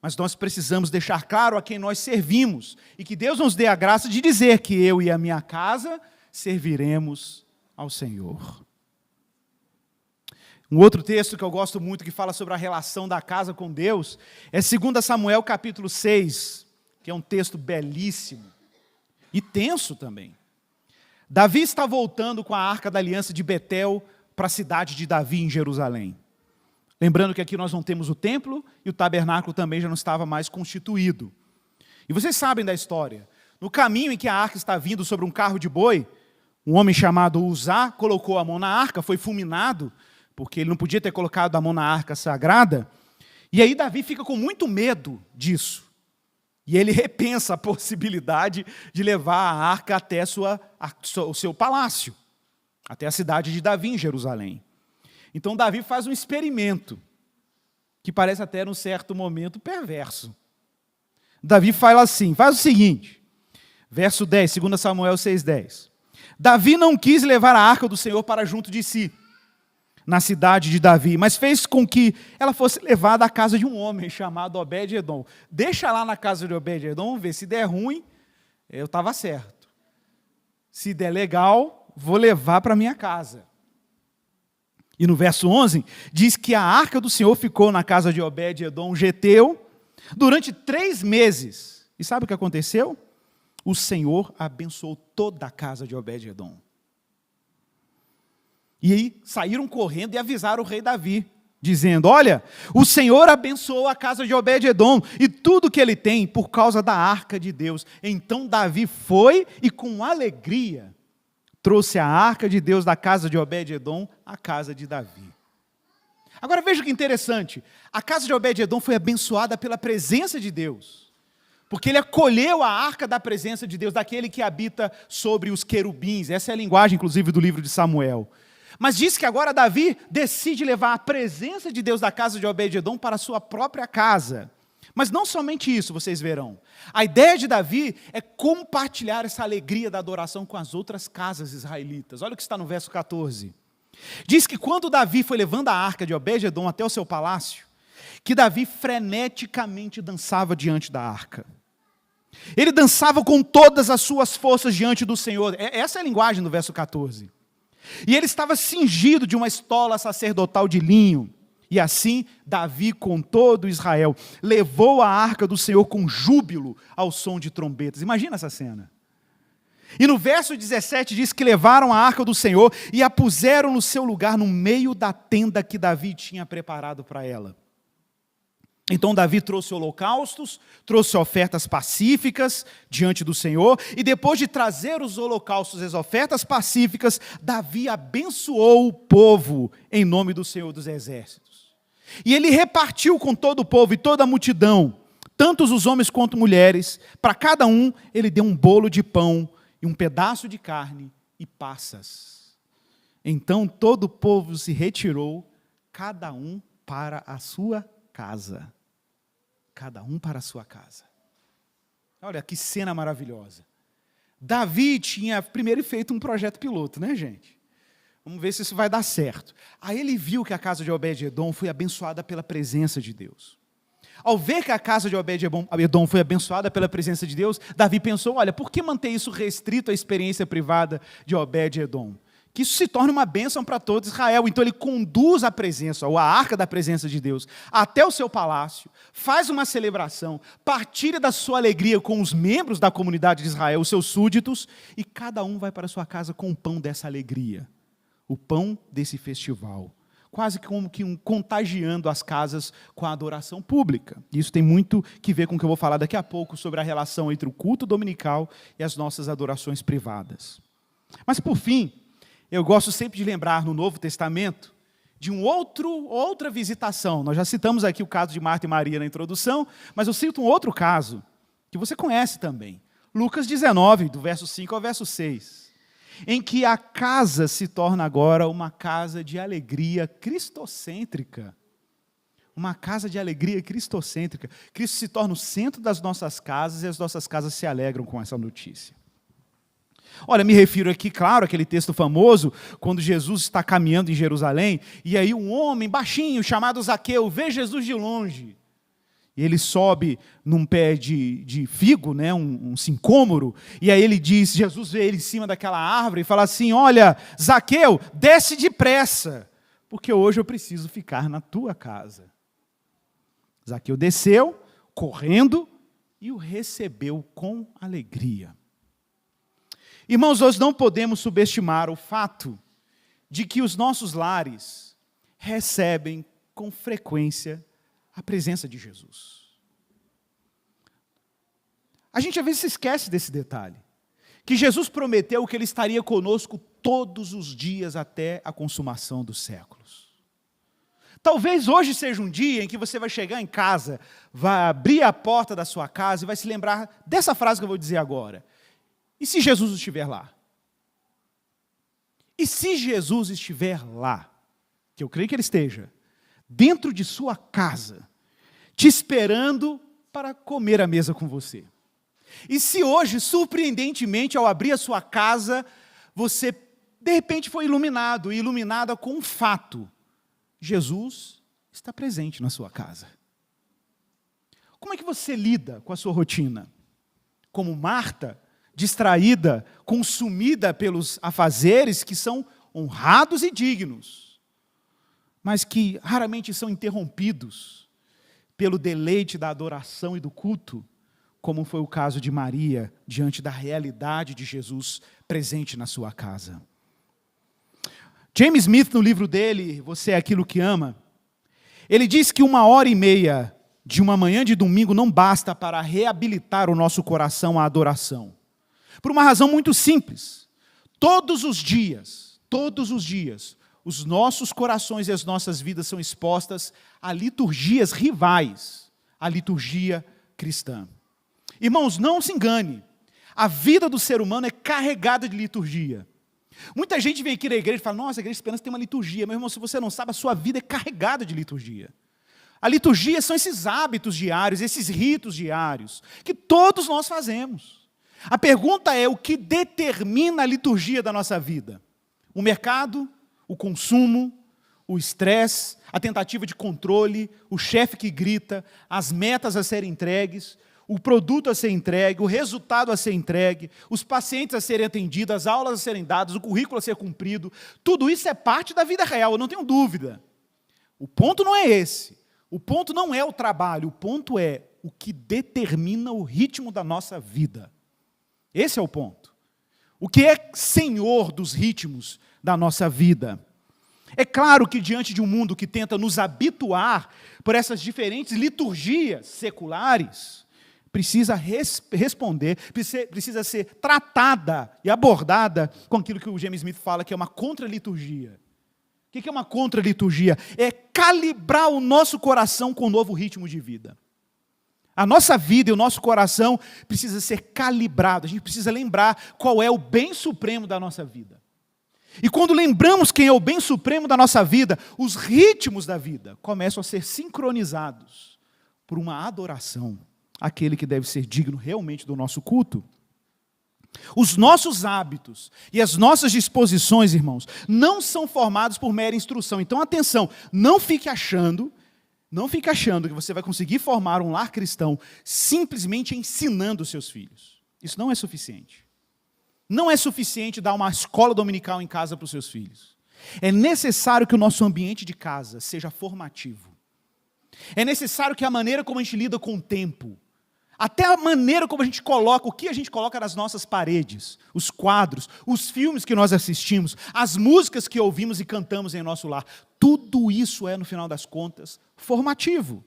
mas nós precisamos deixar claro a quem nós servimos, e que Deus nos dê a graça de dizer que eu e a minha casa serviremos ao Senhor. Um outro texto que eu gosto muito, que fala sobre a relação da casa com Deus, é 2 Samuel capítulo 6, que é um texto belíssimo e tenso também. Davi está voltando com a arca da aliança de Betel para a cidade de Davi em Jerusalém. Lembrando que aqui nós não temos o templo e o tabernáculo também já não estava mais constituído. E vocês sabem da história. No caminho em que a arca está vindo sobre um carro de boi, um homem chamado Uzá colocou a mão na arca, foi fulminado, porque ele não podia ter colocado a mão na arca sagrada, e aí Davi fica com muito medo disso. E ele repensa a possibilidade de levar a arca até o seu palácio, até a cidade de Davi, em Jerusalém. Então Davi faz um experimento, que parece até num certo momento perverso. Davi fala assim, faz o seguinte, verso 10, 2 Samuel 6,10. Davi não quis levar a arca do Senhor para junto de si, na cidade de Davi, mas fez com que ela fosse levada à casa de um homem chamado Obed-edom. Deixa lá na casa de Obed-edom, ver se der ruim, eu estava certo. Se der legal, vou levar para minha casa. E no verso 11, diz que a arca do Senhor ficou na casa de Obed-edom, geteu, durante 3 meses. E sabe o que aconteceu? O Senhor abençoou toda a casa de Obed-edom. E aí saíram correndo e avisaram o rei Davi, dizendo, olha, o Senhor abençoou a casa de Obed-edom e tudo que ele tem por causa da arca de Deus. Então Davi foi e com alegria trouxe a arca de Deus da casa de Obed-edom à casa de Davi. Agora veja que interessante, a casa de Obed-edom foi abençoada pela presença de Deus, porque ele acolheu a arca da presença de Deus, daquele que habita sobre os querubins. Essa é a linguagem, inclusive, do livro de Samuel. Mas diz que agora Davi decide levar a presença de Deus da casa de Obed-edom para a sua própria casa. Mas não somente isso, vocês verão. A ideia de Davi é compartilhar essa alegria da adoração com as outras casas israelitas. Olha o que está no verso 14. Diz que quando Davi foi levando a arca de Obed-edom até o seu palácio, que Davi freneticamente dançava diante da arca. Ele dançava com todas as suas forças diante do Senhor. Essa é a linguagem do verso 14. E ele estava cingido de uma estola sacerdotal de linho. E assim, Davi, com todo Israel, levou a arca do Senhor com júbilo ao som de trombetas. Imagina essa cena. E no verso 17 diz que levaram a arca do Senhor e a puseram no seu lugar no meio da tenda que Davi tinha preparado para ela. Então Davi trouxe holocaustos, trouxe ofertas pacíficas diante do Senhor, e depois de trazer os holocaustos e as ofertas pacíficas, Davi abençoou o povo em nome do Senhor dos Exércitos. E ele repartiu com todo o povo e toda a multidão, tantos os homens quanto mulheres, para cada um ele deu um bolo de pão e um pedaço de carne e passas. Então todo o povo se retirou, cada um para a sua casa. Cada um para a sua casa. Olha que cena maravilhosa. Davi tinha primeiro feito um projeto piloto, né, gente? Vamos ver se isso vai dar certo. Aí ele viu que a casa de Obed-edom foi abençoada pela presença de Deus. Ao ver que a casa de Obed-edom foi abençoada pela presença de Deus, Davi pensou, olha, por que manter isso restrito à experiência privada de Obed-edom? Que isso se torne uma bênção para todo Israel. Então ele conduz a presença, ou a arca da presença de Deus, até o seu palácio, faz uma celebração, partilha da sua alegria com os membros da comunidade de Israel, os seus súditos, e cada um vai para a sua casa com o pão dessa alegria, o pão desse festival, quase como que contagiando as casas com a adoração pública. Isso tem muito que ver com o que eu vou falar daqui a pouco sobre a relação entre o culto dominical e as nossas adorações privadas. Mas por fim, eu gosto sempre de lembrar no Novo Testamento de outra visitação. Nós já citamos aqui o caso de Marta e Maria na introdução, mas eu cito um outro caso, que você conhece também. Lucas 19, do verso 5 ao verso 6, em que a casa se torna agora uma casa de alegria cristocêntrica. Uma casa de alegria cristocêntrica. Cristo se torna o centro das nossas casas e as nossas casas se alegram com essa notícia. Olha, me refiro aqui, claro, àquele texto famoso, quando Jesus está caminhando em Jerusalém, e aí um homem baixinho, chamado Zaqueu, vê Jesus de longe. E ele sobe num pé de figo, né, um sicômoro, e aí ele diz, Jesus vê ele em cima daquela árvore e fala assim, olha, Zaqueu, desce depressa, porque hoje eu preciso ficar na tua casa. Zaqueu desceu, correndo, e o recebeu com alegria. Irmãos, nós não podemos subestimar o fato de que os nossos lares recebem com frequência a presença de Jesus. A gente às vezes se esquece desse detalhe, que Jesus prometeu que Ele estaria conosco todos os dias até a consumação dos séculos. Talvez hoje seja um dia em que você vai chegar em casa, vai abrir a porta da sua casa e vai se lembrar dessa frase que eu vou dizer agora. E se Jesus estiver lá? E se Jesus estiver lá, que eu creio que Ele esteja, dentro de sua casa, te esperando para comer à mesa com você? E se hoje, surpreendentemente, ao abrir a sua casa, você, de repente, foi iluminado, e iluminada com um fato: Jesus está presente na sua casa. Como é que você lida com a sua rotina? Como Marta, distraída, consumida pelos afazeres que são honrados e dignos, mas que raramente são interrompidos pelo deleite da adoração e do culto, como foi o caso de Maria, diante da realidade de Jesus presente na sua casa. James Smith, no livro dele, Você é Aquilo que Ama, ele diz que 1h30 de uma manhã de domingo não basta para reabilitar o nosso coração à adoração. Por uma razão muito simples. Todos os dias, os nossos corações e as nossas vidas são expostas a liturgias rivais à liturgia cristã. Irmãos, não se engane, a vida do ser humano é carregada de liturgia. Muita gente vem aqui na igreja e fala, nossa, a Igreja Esperança tem uma liturgia. Meu irmão, se você não sabe, a sua vida é carregada de liturgia. A liturgia são esses hábitos diários, esses ritos diários, que todos nós fazemos. A pergunta é, o que determina a liturgia da nossa vida? O mercado, o consumo, o estresse, a tentativa de controle, o chefe que grita, as metas a serem entregues, o produto a ser entregue, o resultado a ser entregue, os pacientes a serem atendidos, as aulas a serem dadas, o currículo a ser cumprido. Tudo isso é parte da vida real, eu não tenho dúvida. O ponto não é esse. O ponto não é o trabalho, o ponto é o que determina o ritmo da nossa vida. Esse é o ponto. O que é senhor dos ritmos da nossa vida? É claro que diante de um mundo que tenta nos habituar por essas diferentes liturgias seculares, precisa responder, precisa ser tratada e abordada com aquilo que o James Smith fala que é uma contraliturgia. O que é uma contraliturgia? É calibrar o nosso coração com um novo ritmo de vida. A nossa vida e o nosso coração precisa ser calibrado, a gente precisa lembrar qual é o bem supremo da nossa vida. E quando lembramos quem é o bem supremo da nossa vida, os ritmos da vida começam a ser sincronizados por uma adoração àquele que deve ser digno realmente do nosso culto. Os nossos hábitos e as nossas disposições, irmãos, não são formados por mera instrução. Então, atenção, não fique achando que você vai conseguir formar um lar cristão simplesmente ensinando os seus filhos. Isso não é suficiente. Não é suficiente dar uma escola dominical em casa para os seus filhos. É necessário que o nosso ambiente de casa seja formativo. É necessário que a maneira como a gente lida com o tempo, até a maneira como a gente coloca, o que a gente coloca nas nossas paredes, os quadros, os filmes que nós assistimos, as músicas que ouvimos e cantamos em nosso lar, tudo isso é, no final das contas, formativo.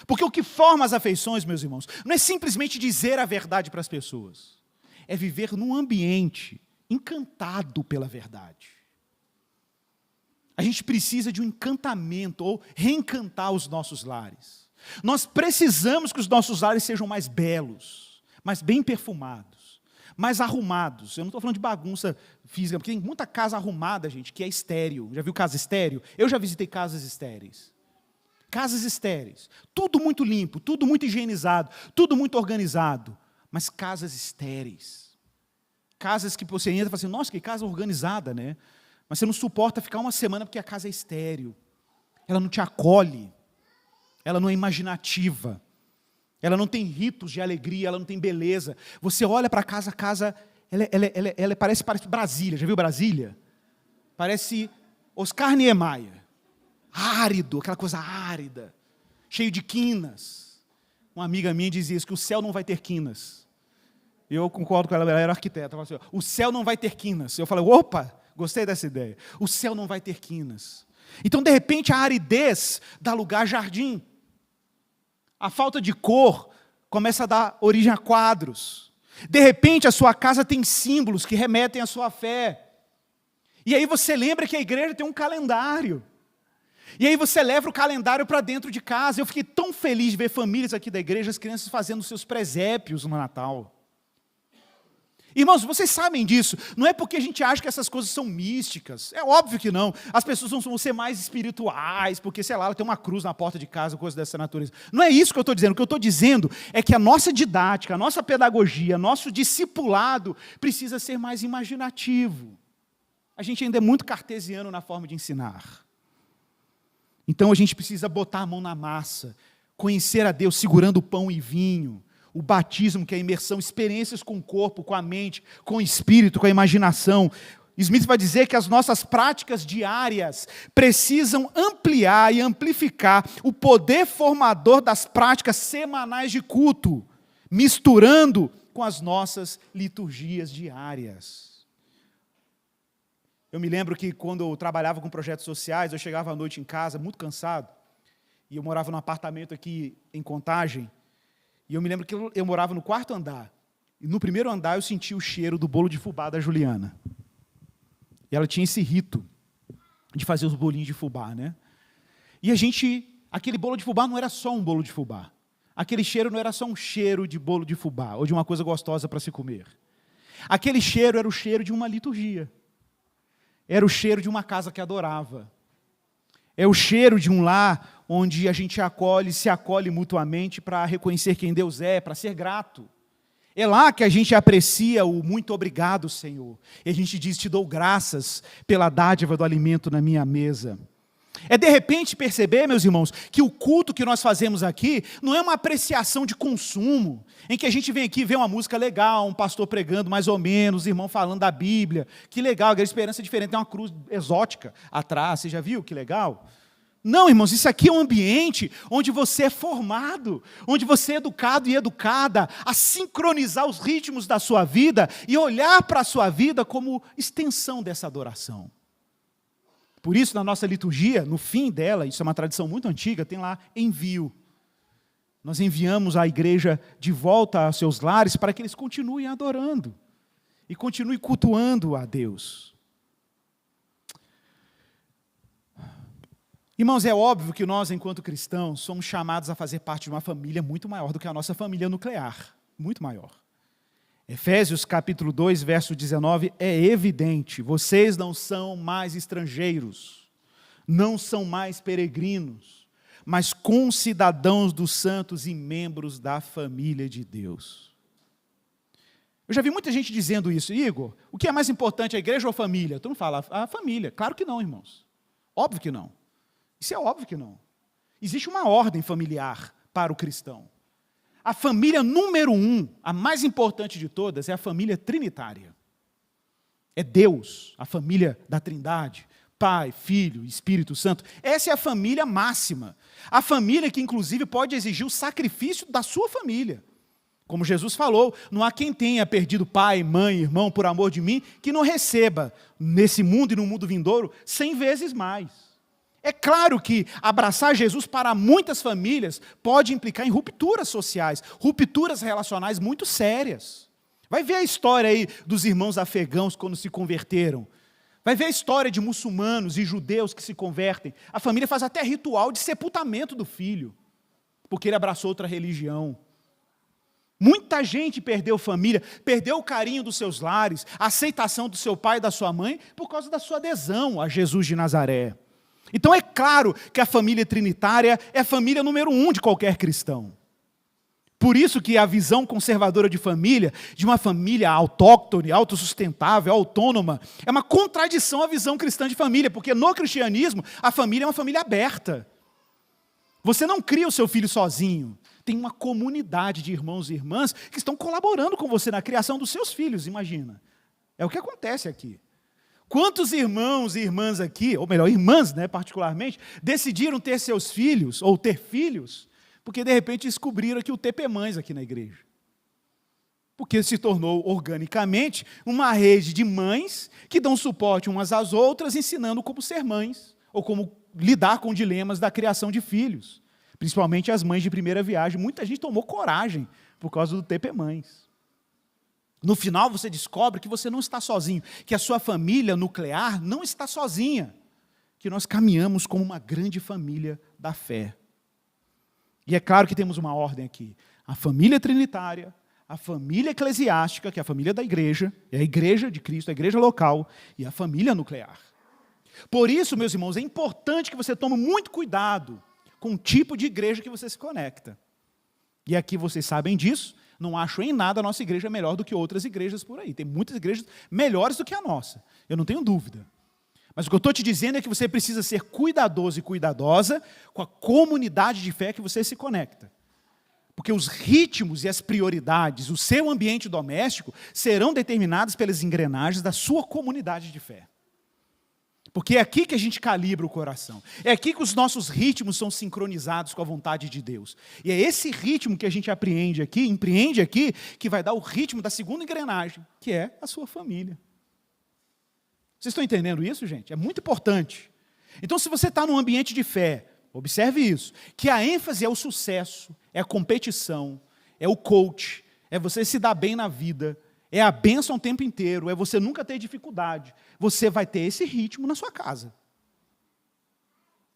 Porque o que forma as afeições, meus irmãos, não é simplesmente dizer a verdade para as pessoas. É viver num ambiente encantado pela verdade. A gente precisa de um encantamento, ou reencantar os nossos lares. Nós precisamos que os nossos lares sejam mais belos, mais bem perfumados, mais arrumados. Eu não estou falando de bagunça física, porque tem muita casa arrumada, gente, que é estéril. Já viu casa estéril? Eu já visitei casas estéreis. Casas estéreis. Tudo muito limpo, tudo muito higienizado, tudo muito organizado. Mas casas estéreis. Casas que você entra e fala assim, nossa, que casa organizada, né? Mas você não suporta ficar uma semana porque a casa é estéril. Ela não te acolhe. Ela não é imaginativa. Ela não tem ritos de alegria, ela não tem beleza. Você olha para a casa, ela parece Brasília. Já viu Brasília? Parece Oscar Niemeyer. Árido, aquela coisa árida. Cheio de quinas. Uma amiga minha dizia isso, que o céu não vai ter quinas. Eu concordo com ela, ela era arquiteta. Ela falou assim, o céu não vai ter quinas. Eu falei, opa, gostei dessa ideia. O céu não vai ter quinas. Então, de repente, a aridez dá lugar a jardim. A falta de cor começa a dar origem a quadros. De repente, a sua casa tem símbolos que remetem à sua fé. E aí você lembra que a igreja tem um calendário. E aí você leva o calendário para dentro de casa. Eu fiquei tão feliz de ver famílias aqui da igreja, as crianças fazendo seus presépios no Natal. Irmãos, vocês sabem disso. Não é porque a gente acha que essas coisas são místicas. É óbvio que não. As pessoas vão ser mais espirituais, porque, sei lá, ela tem uma cruz na porta de casa, coisa dessa natureza. Não é isso que eu estou dizendo. O que eu estou dizendo é que a nossa didática, a nossa pedagogia, nosso discipulado precisa ser mais imaginativo. A gente ainda é muito cartesiano na forma de ensinar. Então a gente precisa botar a mão na massa, conhecer a Deus segurando pão e vinho, o batismo, que é a imersão, experiências com o corpo, com a mente, com o espírito, com a imaginação. Smith vai dizer que as nossas práticas diárias precisam ampliar e amplificar o poder formador das práticas semanais de culto, misturando com as nossas liturgias diárias. Eu me lembro que quando eu trabalhava com projetos sociais, eu chegava à noite em casa, muito cansado, e eu morava num apartamento aqui em Contagem, e eu me lembro que eu morava no quarto andar. E no primeiro andar eu senti o cheiro do bolo de fubá da Juliana. E ela tinha esse rito de fazer os bolinhos de fubá, né? E aquele bolo de fubá não era só um bolo de fubá. Aquele cheiro não era só um cheiro de bolo de fubá, ou de uma coisa gostosa para se comer. Aquele cheiro era o cheiro de uma liturgia. Era o cheiro de uma casa que adorava. É o cheiro de um lar onde a gente se acolhe mutuamente para reconhecer quem Deus é, para ser grato. É lá que a gente aprecia o muito obrigado, Senhor. E a gente diz, te dou graças pela dádiva do alimento na minha mesa. É de repente perceber, meus irmãos, que o culto que nós fazemos aqui não é uma apreciação de consumo, em que a gente vem aqui ver uma música legal, um pastor pregando mais ou menos, irmão falando da Bíblia. Que legal, a Esperança é diferente, tem uma cruz exótica atrás, você já viu? Que legal. Não, irmãos, isso aqui é um ambiente onde você é formado, onde você é educado e educada a sincronizar os ritmos da sua vida e olhar para a sua vida como extensão dessa adoração. Por isso, na nossa liturgia, no fim dela, isso é uma tradição muito antiga, tem lá envio. Nós enviamos a igreja de volta aos seus lares para que eles continuem adorando e continuem cultuando a Deus. Irmãos, é óbvio que nós, enquanto cristãos, somos chamados a fazer parte de uma família muito maior do que a nossa família nuclear, muito maior. Efésios capítulo 2, verso 19, é evidente, vocês não são mais estrangeiros, não são mais peregrinos, mas concidadãos dos santos e membros da família de Deus. Eu já vi muita gente dizendo isso, Igor, o que é mais importante, a igreja ou a família? Tu não fala, a família. Claro que não, irmãos. Óbvio que não. Isso é óbvio que não. Existe uma ordem familiar para o cristão. A família número 1, a mais importante de todas, é a família trinitária. É Deus, a família da Trindade, Pai, Filho, Espírito Santo. Essa é a família máxima. A família que, inclusive, pode exigir o sacrifício da sua família. Como Jesus falou, não há quem tenha perdido pai, mãe, irmão, por amor de mim, que não receba, nesse mundo e no mundo vindouro, 100 vezes mais. É claro que abraçar Jesus para muitas famílias pode implicar em rupturas sociais, rupturas relacionais muito sérias. Vai ver a história aí dos irmãos afegãos quando se converteram. Vai ver a história de muçulmanos e judeus que se convertem. A família faz até ritual de sepultamento do filho, porque ele abraçou outra religião. Muita gente perdeu família, perdeu o carinho dos seus lares, a aceitação do seu pai e da sua mãe, por causa da sua adesão a Jesus de Nazaré. Então é claro que a família trinitária é a família número 1 de qualquer cristão. Por isso que a visão conservadora de família, de uma família autóctone, autossustentável, autônoma, é uma contradição à visão cristã de família, porque no cristianismo a família é uma família aberta. Você não cria o seu filho sozinho. Tem uma comunidade de irmãos e irmãs que estão colaborando com você na criação dos seus filhos, imagina. É o que acontece aqui. Quantos irmãos e irmãs aqui, ou melhor, irmãs, né, particularmente, decidiram ter seus filhos, ou ter filhos, porque de repente descobriram que o TP-mães aqui na igreja. Porque se tornou organicamente uma rede de mães que dão suporte umas às outras, ensinando como ser mães, ou como lidar com dilemas da criação de filhos. Principalmente as mães de primeira viagem. Muita gente tomou coragem por causa do TP-mães. No final você descobre que você não está sozinho, que a sua família nuclear não está sozinha, que nós caminhamos como uma grande família da fé. E é claro que temos uma ordem aqui, a família trinitária, a família eclesiástica, que é a família da igreja, é a igreja de Cristo, a igreja local, e a família nuclear. Por isso, meus irmãos, é importante que você tome muito cuidado com o tipo de igreja que você se conecta. E aqui vocês sabem disso, não acho em nada a nossa igreja melhor do que outras igrejas por aí. Tem muitas igrejas melhores do que a nossa, eu não tenho dúvida. Mas o que eu estou te dizendo é que você precisa ser cuidadoso e cuidadosa com a comunidade de fé que você se conecta. Porque os ritmos e as prioridades, o seu ambiente doméstico, serão determinados pelas engrenagens da sua comunidade de fé. Porque é aqui que a gente calibra o coração. É aqui que os nossos ritmos são sincronizados com a vontade de Deus. E é esse ritmo que a gente empreende aqui, que vai dar o ritmo da segunda engrenagem, que é a sua família. Vocês estão entendendo isso, gente? É muito importante. Então, se você está num ambiente de fé, observe isso, que a ênfase é o sucesso, é a competição, é o coach, é você se dar bem na vida, é a bênção o tempo inteiro, é você nunca ter dificuldade. Você vai ter esse ritmo na sua casa.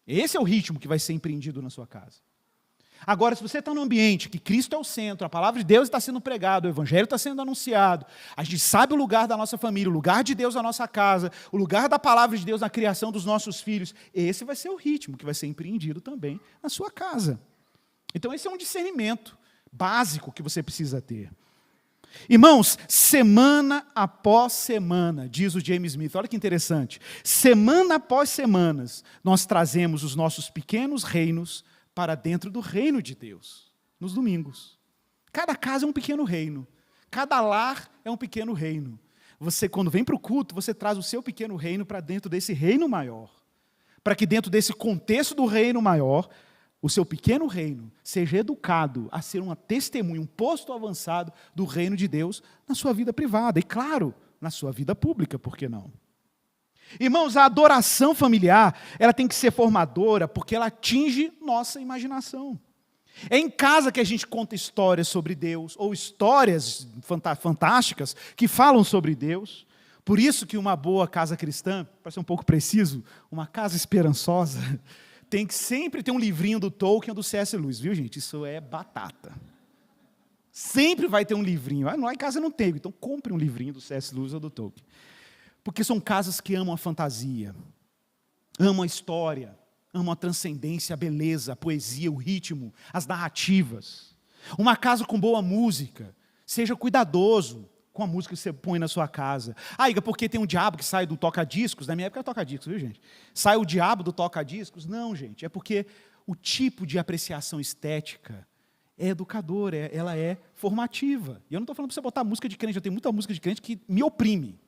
Esse é o ritmo que vai ser empreendido na sua casa. Agora, se você está num ambiente que Cristo é o centro, a palavra de Deus está sendo pregada, o Evangelho está sendo anunciado, a gente sabe o lugar da nossa família, o lugar de Deus na nossa casa, o lugar da palavra de Deus na criação dos nossos filhos, esse vai ser o ritmo que vai ser empreendido também na sua casa. Então, esse é um discernimento básico que você precisa ter. Irmãos, semana após semana, diz o James Smith, olha que interessante, semana após semanas, nós trazemos os nossos pequenos reinos para dentro do reino de Deus, nos domingos. Cada casa é um pequeno reino, cada lar é um pequeno reino. Você, quando vem para o culto, você traz o seu pequeno reino para dentro desse reino maior, para que dentro desse contexto do reino maior, o seu pequeno reino seja educado a ser uma testemunha, um posto avançado do reino de Deus na sua vida privada e, claro, na sua vida pública, por que não? Irmãos, a adoração familiar, ela tem que ser formadora, porque ela atinge nossa imaginação. É em casa que a gente conta histórias sobre Deus, ou histórias fantásticas que falam sobre Deus. Por isso que uma boa casa cristã, para ser um pouco preciso, uma casa esperançosa, tem que sempre ter um livrinho do Tolkien ou do C.S. Lewis, viu, gente? Isso é batata. Sempre vai ter um livrinho. Lá em casa não tem, então compre um livrinho do C.S. Lewis ou do Tolkien. Porque são casas que amam a fantasia, amam a história, amam a transcendência, a beleza, a poesia, o ritmo, as narrativas. Uma casa com boa música, seja cuidadoso com a música que você põe na sua casa. Ah, Iga, porque tem um diabo que sai do toca-discos? Na minha época era toca-discos, viu, gente? Sai o diabo do toca-discos? Não, gente, é porque o tipo de apreciação estética é educadora, ela é formativa. E eu não estou falando para você botar música de crente, eu tenho muita música de crente que me oprime.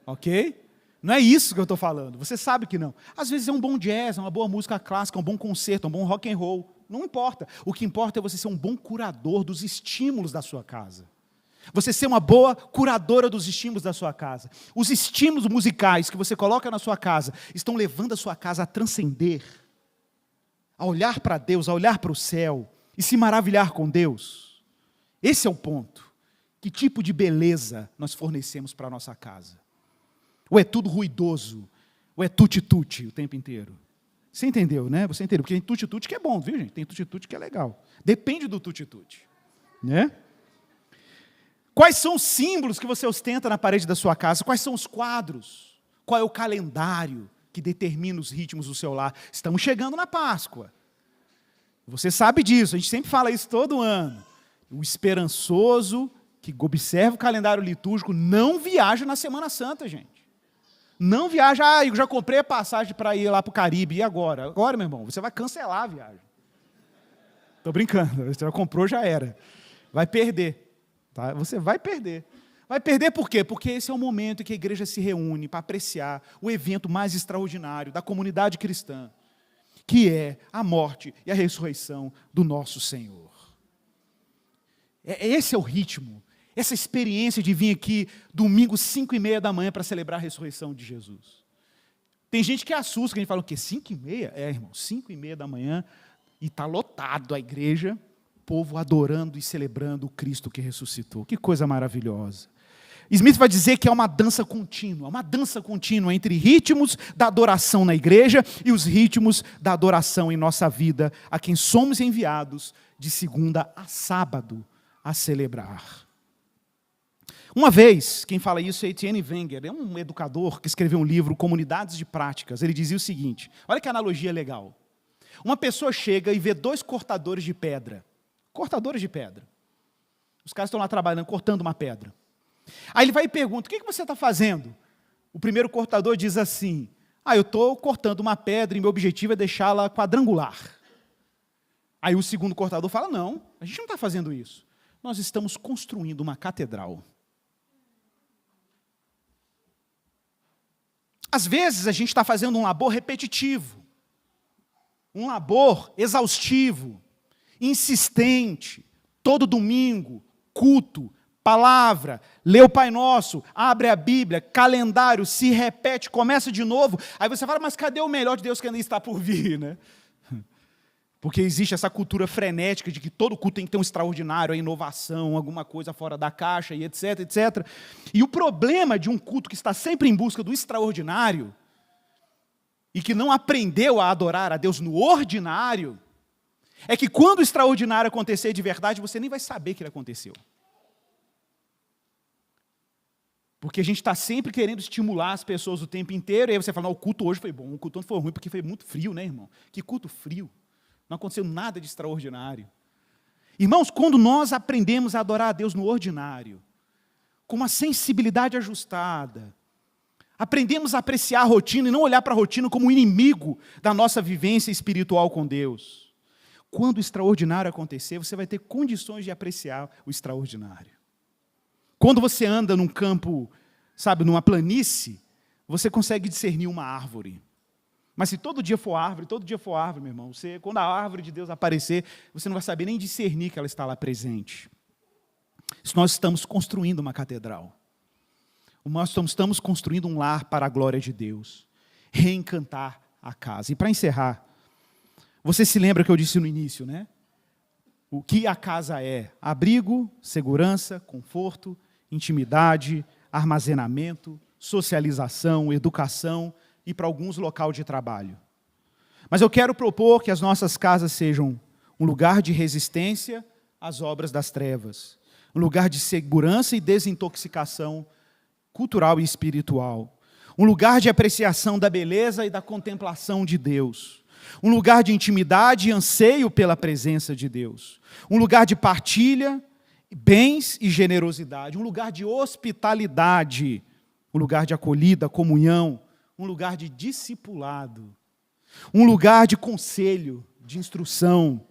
Ok? Não é isso que eu estou falando, você sabe que não. Às vezes é um bom jazz, uma boa música clássica, um bom concerto, um bom rock and roll. Não importa. O que importa é você ser um bom curador dos estímulos da sua casa. Você ser uma boa curadora dos estímulos da sua casa. Os estímulos musicais que você coloca na sua casa estão levando a sua casa a transcender, a olhar para Deus, a olhar para o céu e se maravilhar com Deus. Esse é o ponto. Que tipo de beleza nós fornecemos para a nossa casa? Ou é tudo ruidoso, ou é tuti-tuti o tempo inteiro? Você entendeu, né? Você entendeu? Porque tem tuti-tuti que é bom, viu, gente? Tem tuti-tuti que é legal. Depende do tuti-tuti, né? Quais são os símbolos que você ostenta na parede da sua casa? Quais são os quadros? Qual é o calendário que determina os ritmos do seu lar? Estamos chegando na Páscoa. Você sabe disso, a gente sempre fala isso todo ano. O esperançoso que observa o calendário litúrgico não viaja na Semana Santa, gente. Não viaja, eu já comprei a passagem para ir lá para o Caribe, e agora? Agora, meu irmão, você vai cancelar a viagem. Estou brincando, você já comprou, já era. Vai perder, tá? Você vai perder. Vai perder por quê? Porque esse é o momento em que a igreja se reúne para apreciar o evento mais extraordinário da comunidade cristã, que é a morte e a ressurreição do nosso Senhor. Esse é o ritmo. Essa experiência de vir aqui domingo 5:30 da manhã para celebrar a ressurreição de Jesus. Tem gente que assusta, que a gente fala o quê? 5:30? É, irmão, 5:30 da manhã e está lotado a igreja, povo adorando e celebrando o Cristo que ressuscitou. Que coisa maravilhosa. Smith vai dizer que é uma dança contínua entre ritmos da adoração na igreja e os ritmos da adoração em nossa vida, a quem somos enviados de segunda a sábado a celebrar. Uma vez, quem fala isso é Etienne Wenger, é um educador que escreveu um livro, Comunidades de Práticas. Ele dizia o seguinte, olha que analogia legal. Uma pessoa chega e vê 2 cortadores de pedra. Cortadores de pedra. Os caras estão lá trabalhando, cortando uma pedra. Aí ele vai e pergunta, o que você está fazendo? O primeiro cortador diz assim, eu estou cortando uma pedra e meu objetivo é deixá-la quadrangular. Aí o segundo cortador fala, não, a gente não está fazendo isso. Nós estamos construindo uma catedral. Às vezes a gente está fazendo um labor repetitivo, um labor exaustivo, insistente, todo domingo, culto, palavra, lê o Pai Nosso, abre a Bíblia, calendário, se repete, começa de novo, aí você fala, mas cadê o melhor de Deus que ainda está por vir, né? Porque existe essa cultura frenética de que todo culto tem que ter um extraordinário, a inovação, alguma coisa fora da caixa, e etc, etc. E o problema de um culto que está sempre em busca do extraordinário, e que não aprendeu a adorar a Deus no ordinário, é que quando o extraordinário acontecer de verdade, você nem vai saber que ele aconteceu. Porque a gente está sempre querendo estimular as pessoas o tempo inteiro, e aí você fala, o culto hoje foi bom, o culto ontem foi ruim, porque foi muito frio, né, irmão? Que culto frio. Não aconteceu nada de extraordinário. Irmãos, quando nós aprendemos a adorar a Deus no ordinário, com uma sensibilidade ajustada, aprendemos a apreciar a rotina e não olhar para a rotina como um inimigo da nossa vivência espiritual com Deus. Quando o extraordinário acontecer, você vai ter condições de apreciar o extraordinário. Quando você anda num campo, sabe, numa planície, você consegue discernir uma árvore. Mas se todo dia for árvore, meu irmão, quando a árvore de Deus aparecer, você não vai saber nem discernir que ela está lá presente. Se nós estamos construindo uma catedral. Nós estamos construindo um lar para a glória de Deus. Reencantar a casa. E para encerrar, você se lembra que eu disse no início, né? O que a casa é? Abrigo, segurança, conforto, intimidade, armazenamento, socialização, educação e, para alguns, local de trabalho. Mas eu quero propor que as nossas casas sejam um lugar de resistência às obras das trevas, um lugar de segurança e desintoxicação cultural e espiritual, um lugar de apreciação da beleza e da contemplação de Deus, um lugar de intimidade e anseio pela presença de Deus, um lugar de partilha, bens e generosidade, um lugar de hospitalidade, um lugar de acolhida, comunhão, um lugar de discipulado, um lugar de conselho, de instrução,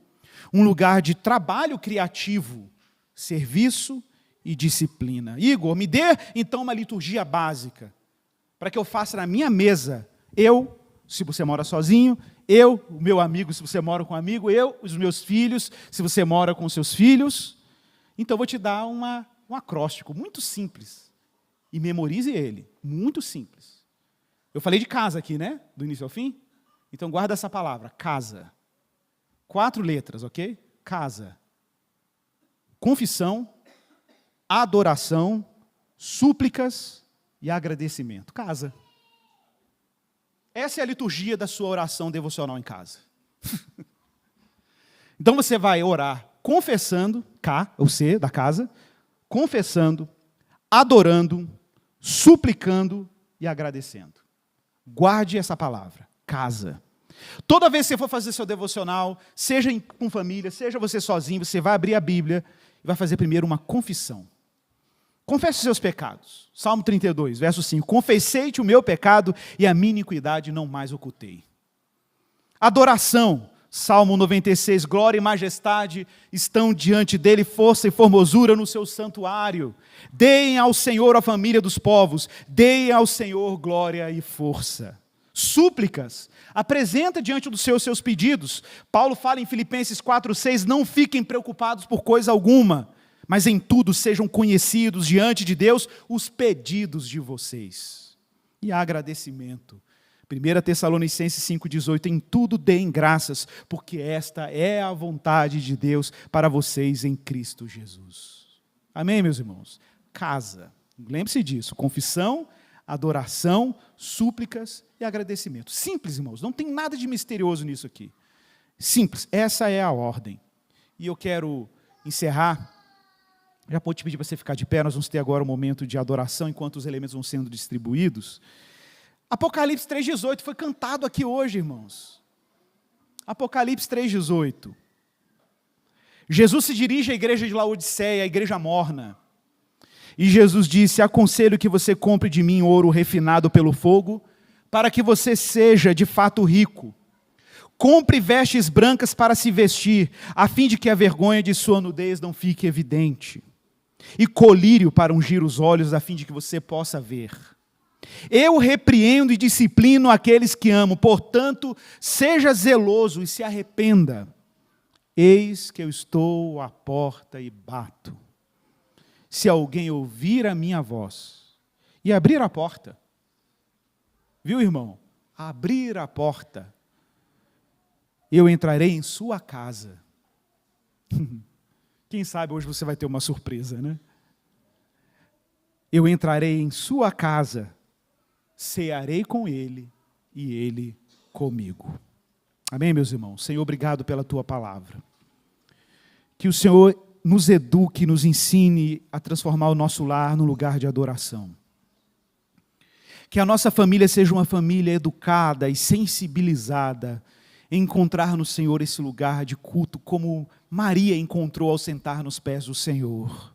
um lugar de trabalho criativo, serviço e disciplina. Igor, me dê então uma liturgia básica, para que eu faça na minha mesa, eu, se você mora sozinho, eu, o meu amigo, se você mora com um amigo, eu, os meus filhos, se você mora com seus filhos. Então eu vou te dar um acróstico muito simples, e memorize ele, muito simples. Eu falei de casa aqui, né? Do início ao fim. Então guarda essa palavra, casa. 4 letras, ok? Casa. Confissão, adoração, súplicas e agradecimento. Casa. Essa é a liturgia da sua oração devocional em casa. Então você vai orar confessando, K, o C da casa, confessando, adorando, suplicando e agradecendo. Guarde essa palavra, casa. Toda vez que você for fazer seu devocional, seja com família, seja você sozinho, você vai abrir a Bíblia e vai fazer primeiro uma confissão. Confesse os seus pecados. Salmo 32, verso 5. Confessei-te o meu pecado e a minha iniquidade não mais ocultei. Adoração. Salmo 96. Glória e majestade estão diante dele, força e formosura no seu santuário. Deem ao Senhor a família dos povos. Deem ao Senhor glória e força. Súplicas. Apresenta diante do Senhor seus pedidos. Paulo fala em Filipenses 4:6. Não fiquem preocupados por coisa alguma, mas em tudo sejam conhecidos diante de Deus os pedidos de vocês. E agradecimento. 1 Tessalonicenses 5,18, em tudo deem graças, porque esta é a vontade de Deus para vocês em Cristo Jesus. Amém, meus irmãos? Casa. Lembre-se disso. Confissão, adoração, súplicas e agradecimento. Simples, irmãos. Não tem nada de misterioso nisso aqui. Simples. Essa é a ordem. E eu quero encerrar. Já pode te pedir para você ficar de pé, nós vamos ter agora um momento de adoração, enquanto os elementos vão sendo distribuídos. Apocalipse 3,18 foi cantado aqui hoje, irmãos. Apocalipse 3,18. Jesus se dirige à igreja de Laodiceia, a igreja morna. E Jesus disse, aconselho que você compre de mim ouro refinado pelo fogo, para que você seja de fato rico. Compre vestes brancas para se vestir, a fim de que a vergonha de sua nudez não fique evidente. E colírio para ungir os olhos, a fim de que você possa ver. Eu repreendo e disciplino aqueles que amo, portanto, seja zeloso e se arrependa. Eis que eu estou à porta e bato. Se alguém ouvir a minha voz e abrir a porta, viu, irmão? Abrir a porta, eu entrarei em sua casa. Quem sabe hoje você vai ter uma surpresa, né? Eu entrarei em sua casa, cearei com ele e ele comigo. Amém, meus irmãos? Senhor, obrigado pela tua palavra. Que o Senhor nos eduque, nos ensine a transformar o nosso lar num lugar de adoração. Que a nossa família seja uma família educada e sensibilizada em encontrar no Senhor esse lugar de culto, como Maria encontrou ao sentar nos pés do Senhor.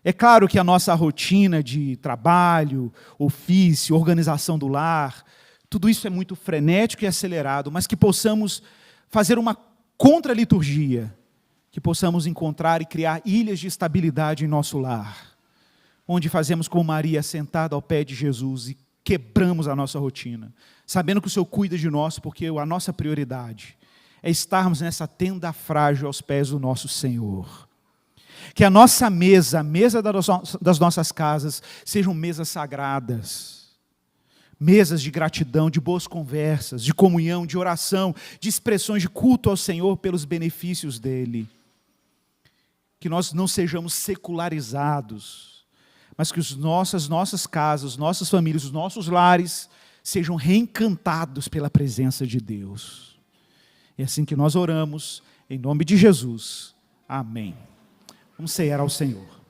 É claro que a nossa rotina de trabalho, ofício, organização do lar, tudo isso é muito frenético e acelerado, mas que possamos fazer uma contra-liturgia, que possamos encontrar e criar ilhas de estabilidade em nosso lar, onde fazemos como Maria sentada ao pé de Jesus e quebramos a nossa rotina, sabendo que o Senhor cuida de nós, porque a nossa prioridade é estarmos nessa tenda frágil aos pés do nosso Senhor. Que a nossa mesa, a mesa das nossas casas, sejam mesas sagradas. Mesas de gratidão, de boas conversas, de comunhão, de oração, de expressões de culto ao Senhor pelos benefícios dEle. Que nós não sejamos secularizados, mas que as nossas casas, nossas famílias, os nossos lares sejam reencantados pela presença de Deus. É assim que nós oramos, em nome de Jesus. Amém. Vamos cear ao Senhor.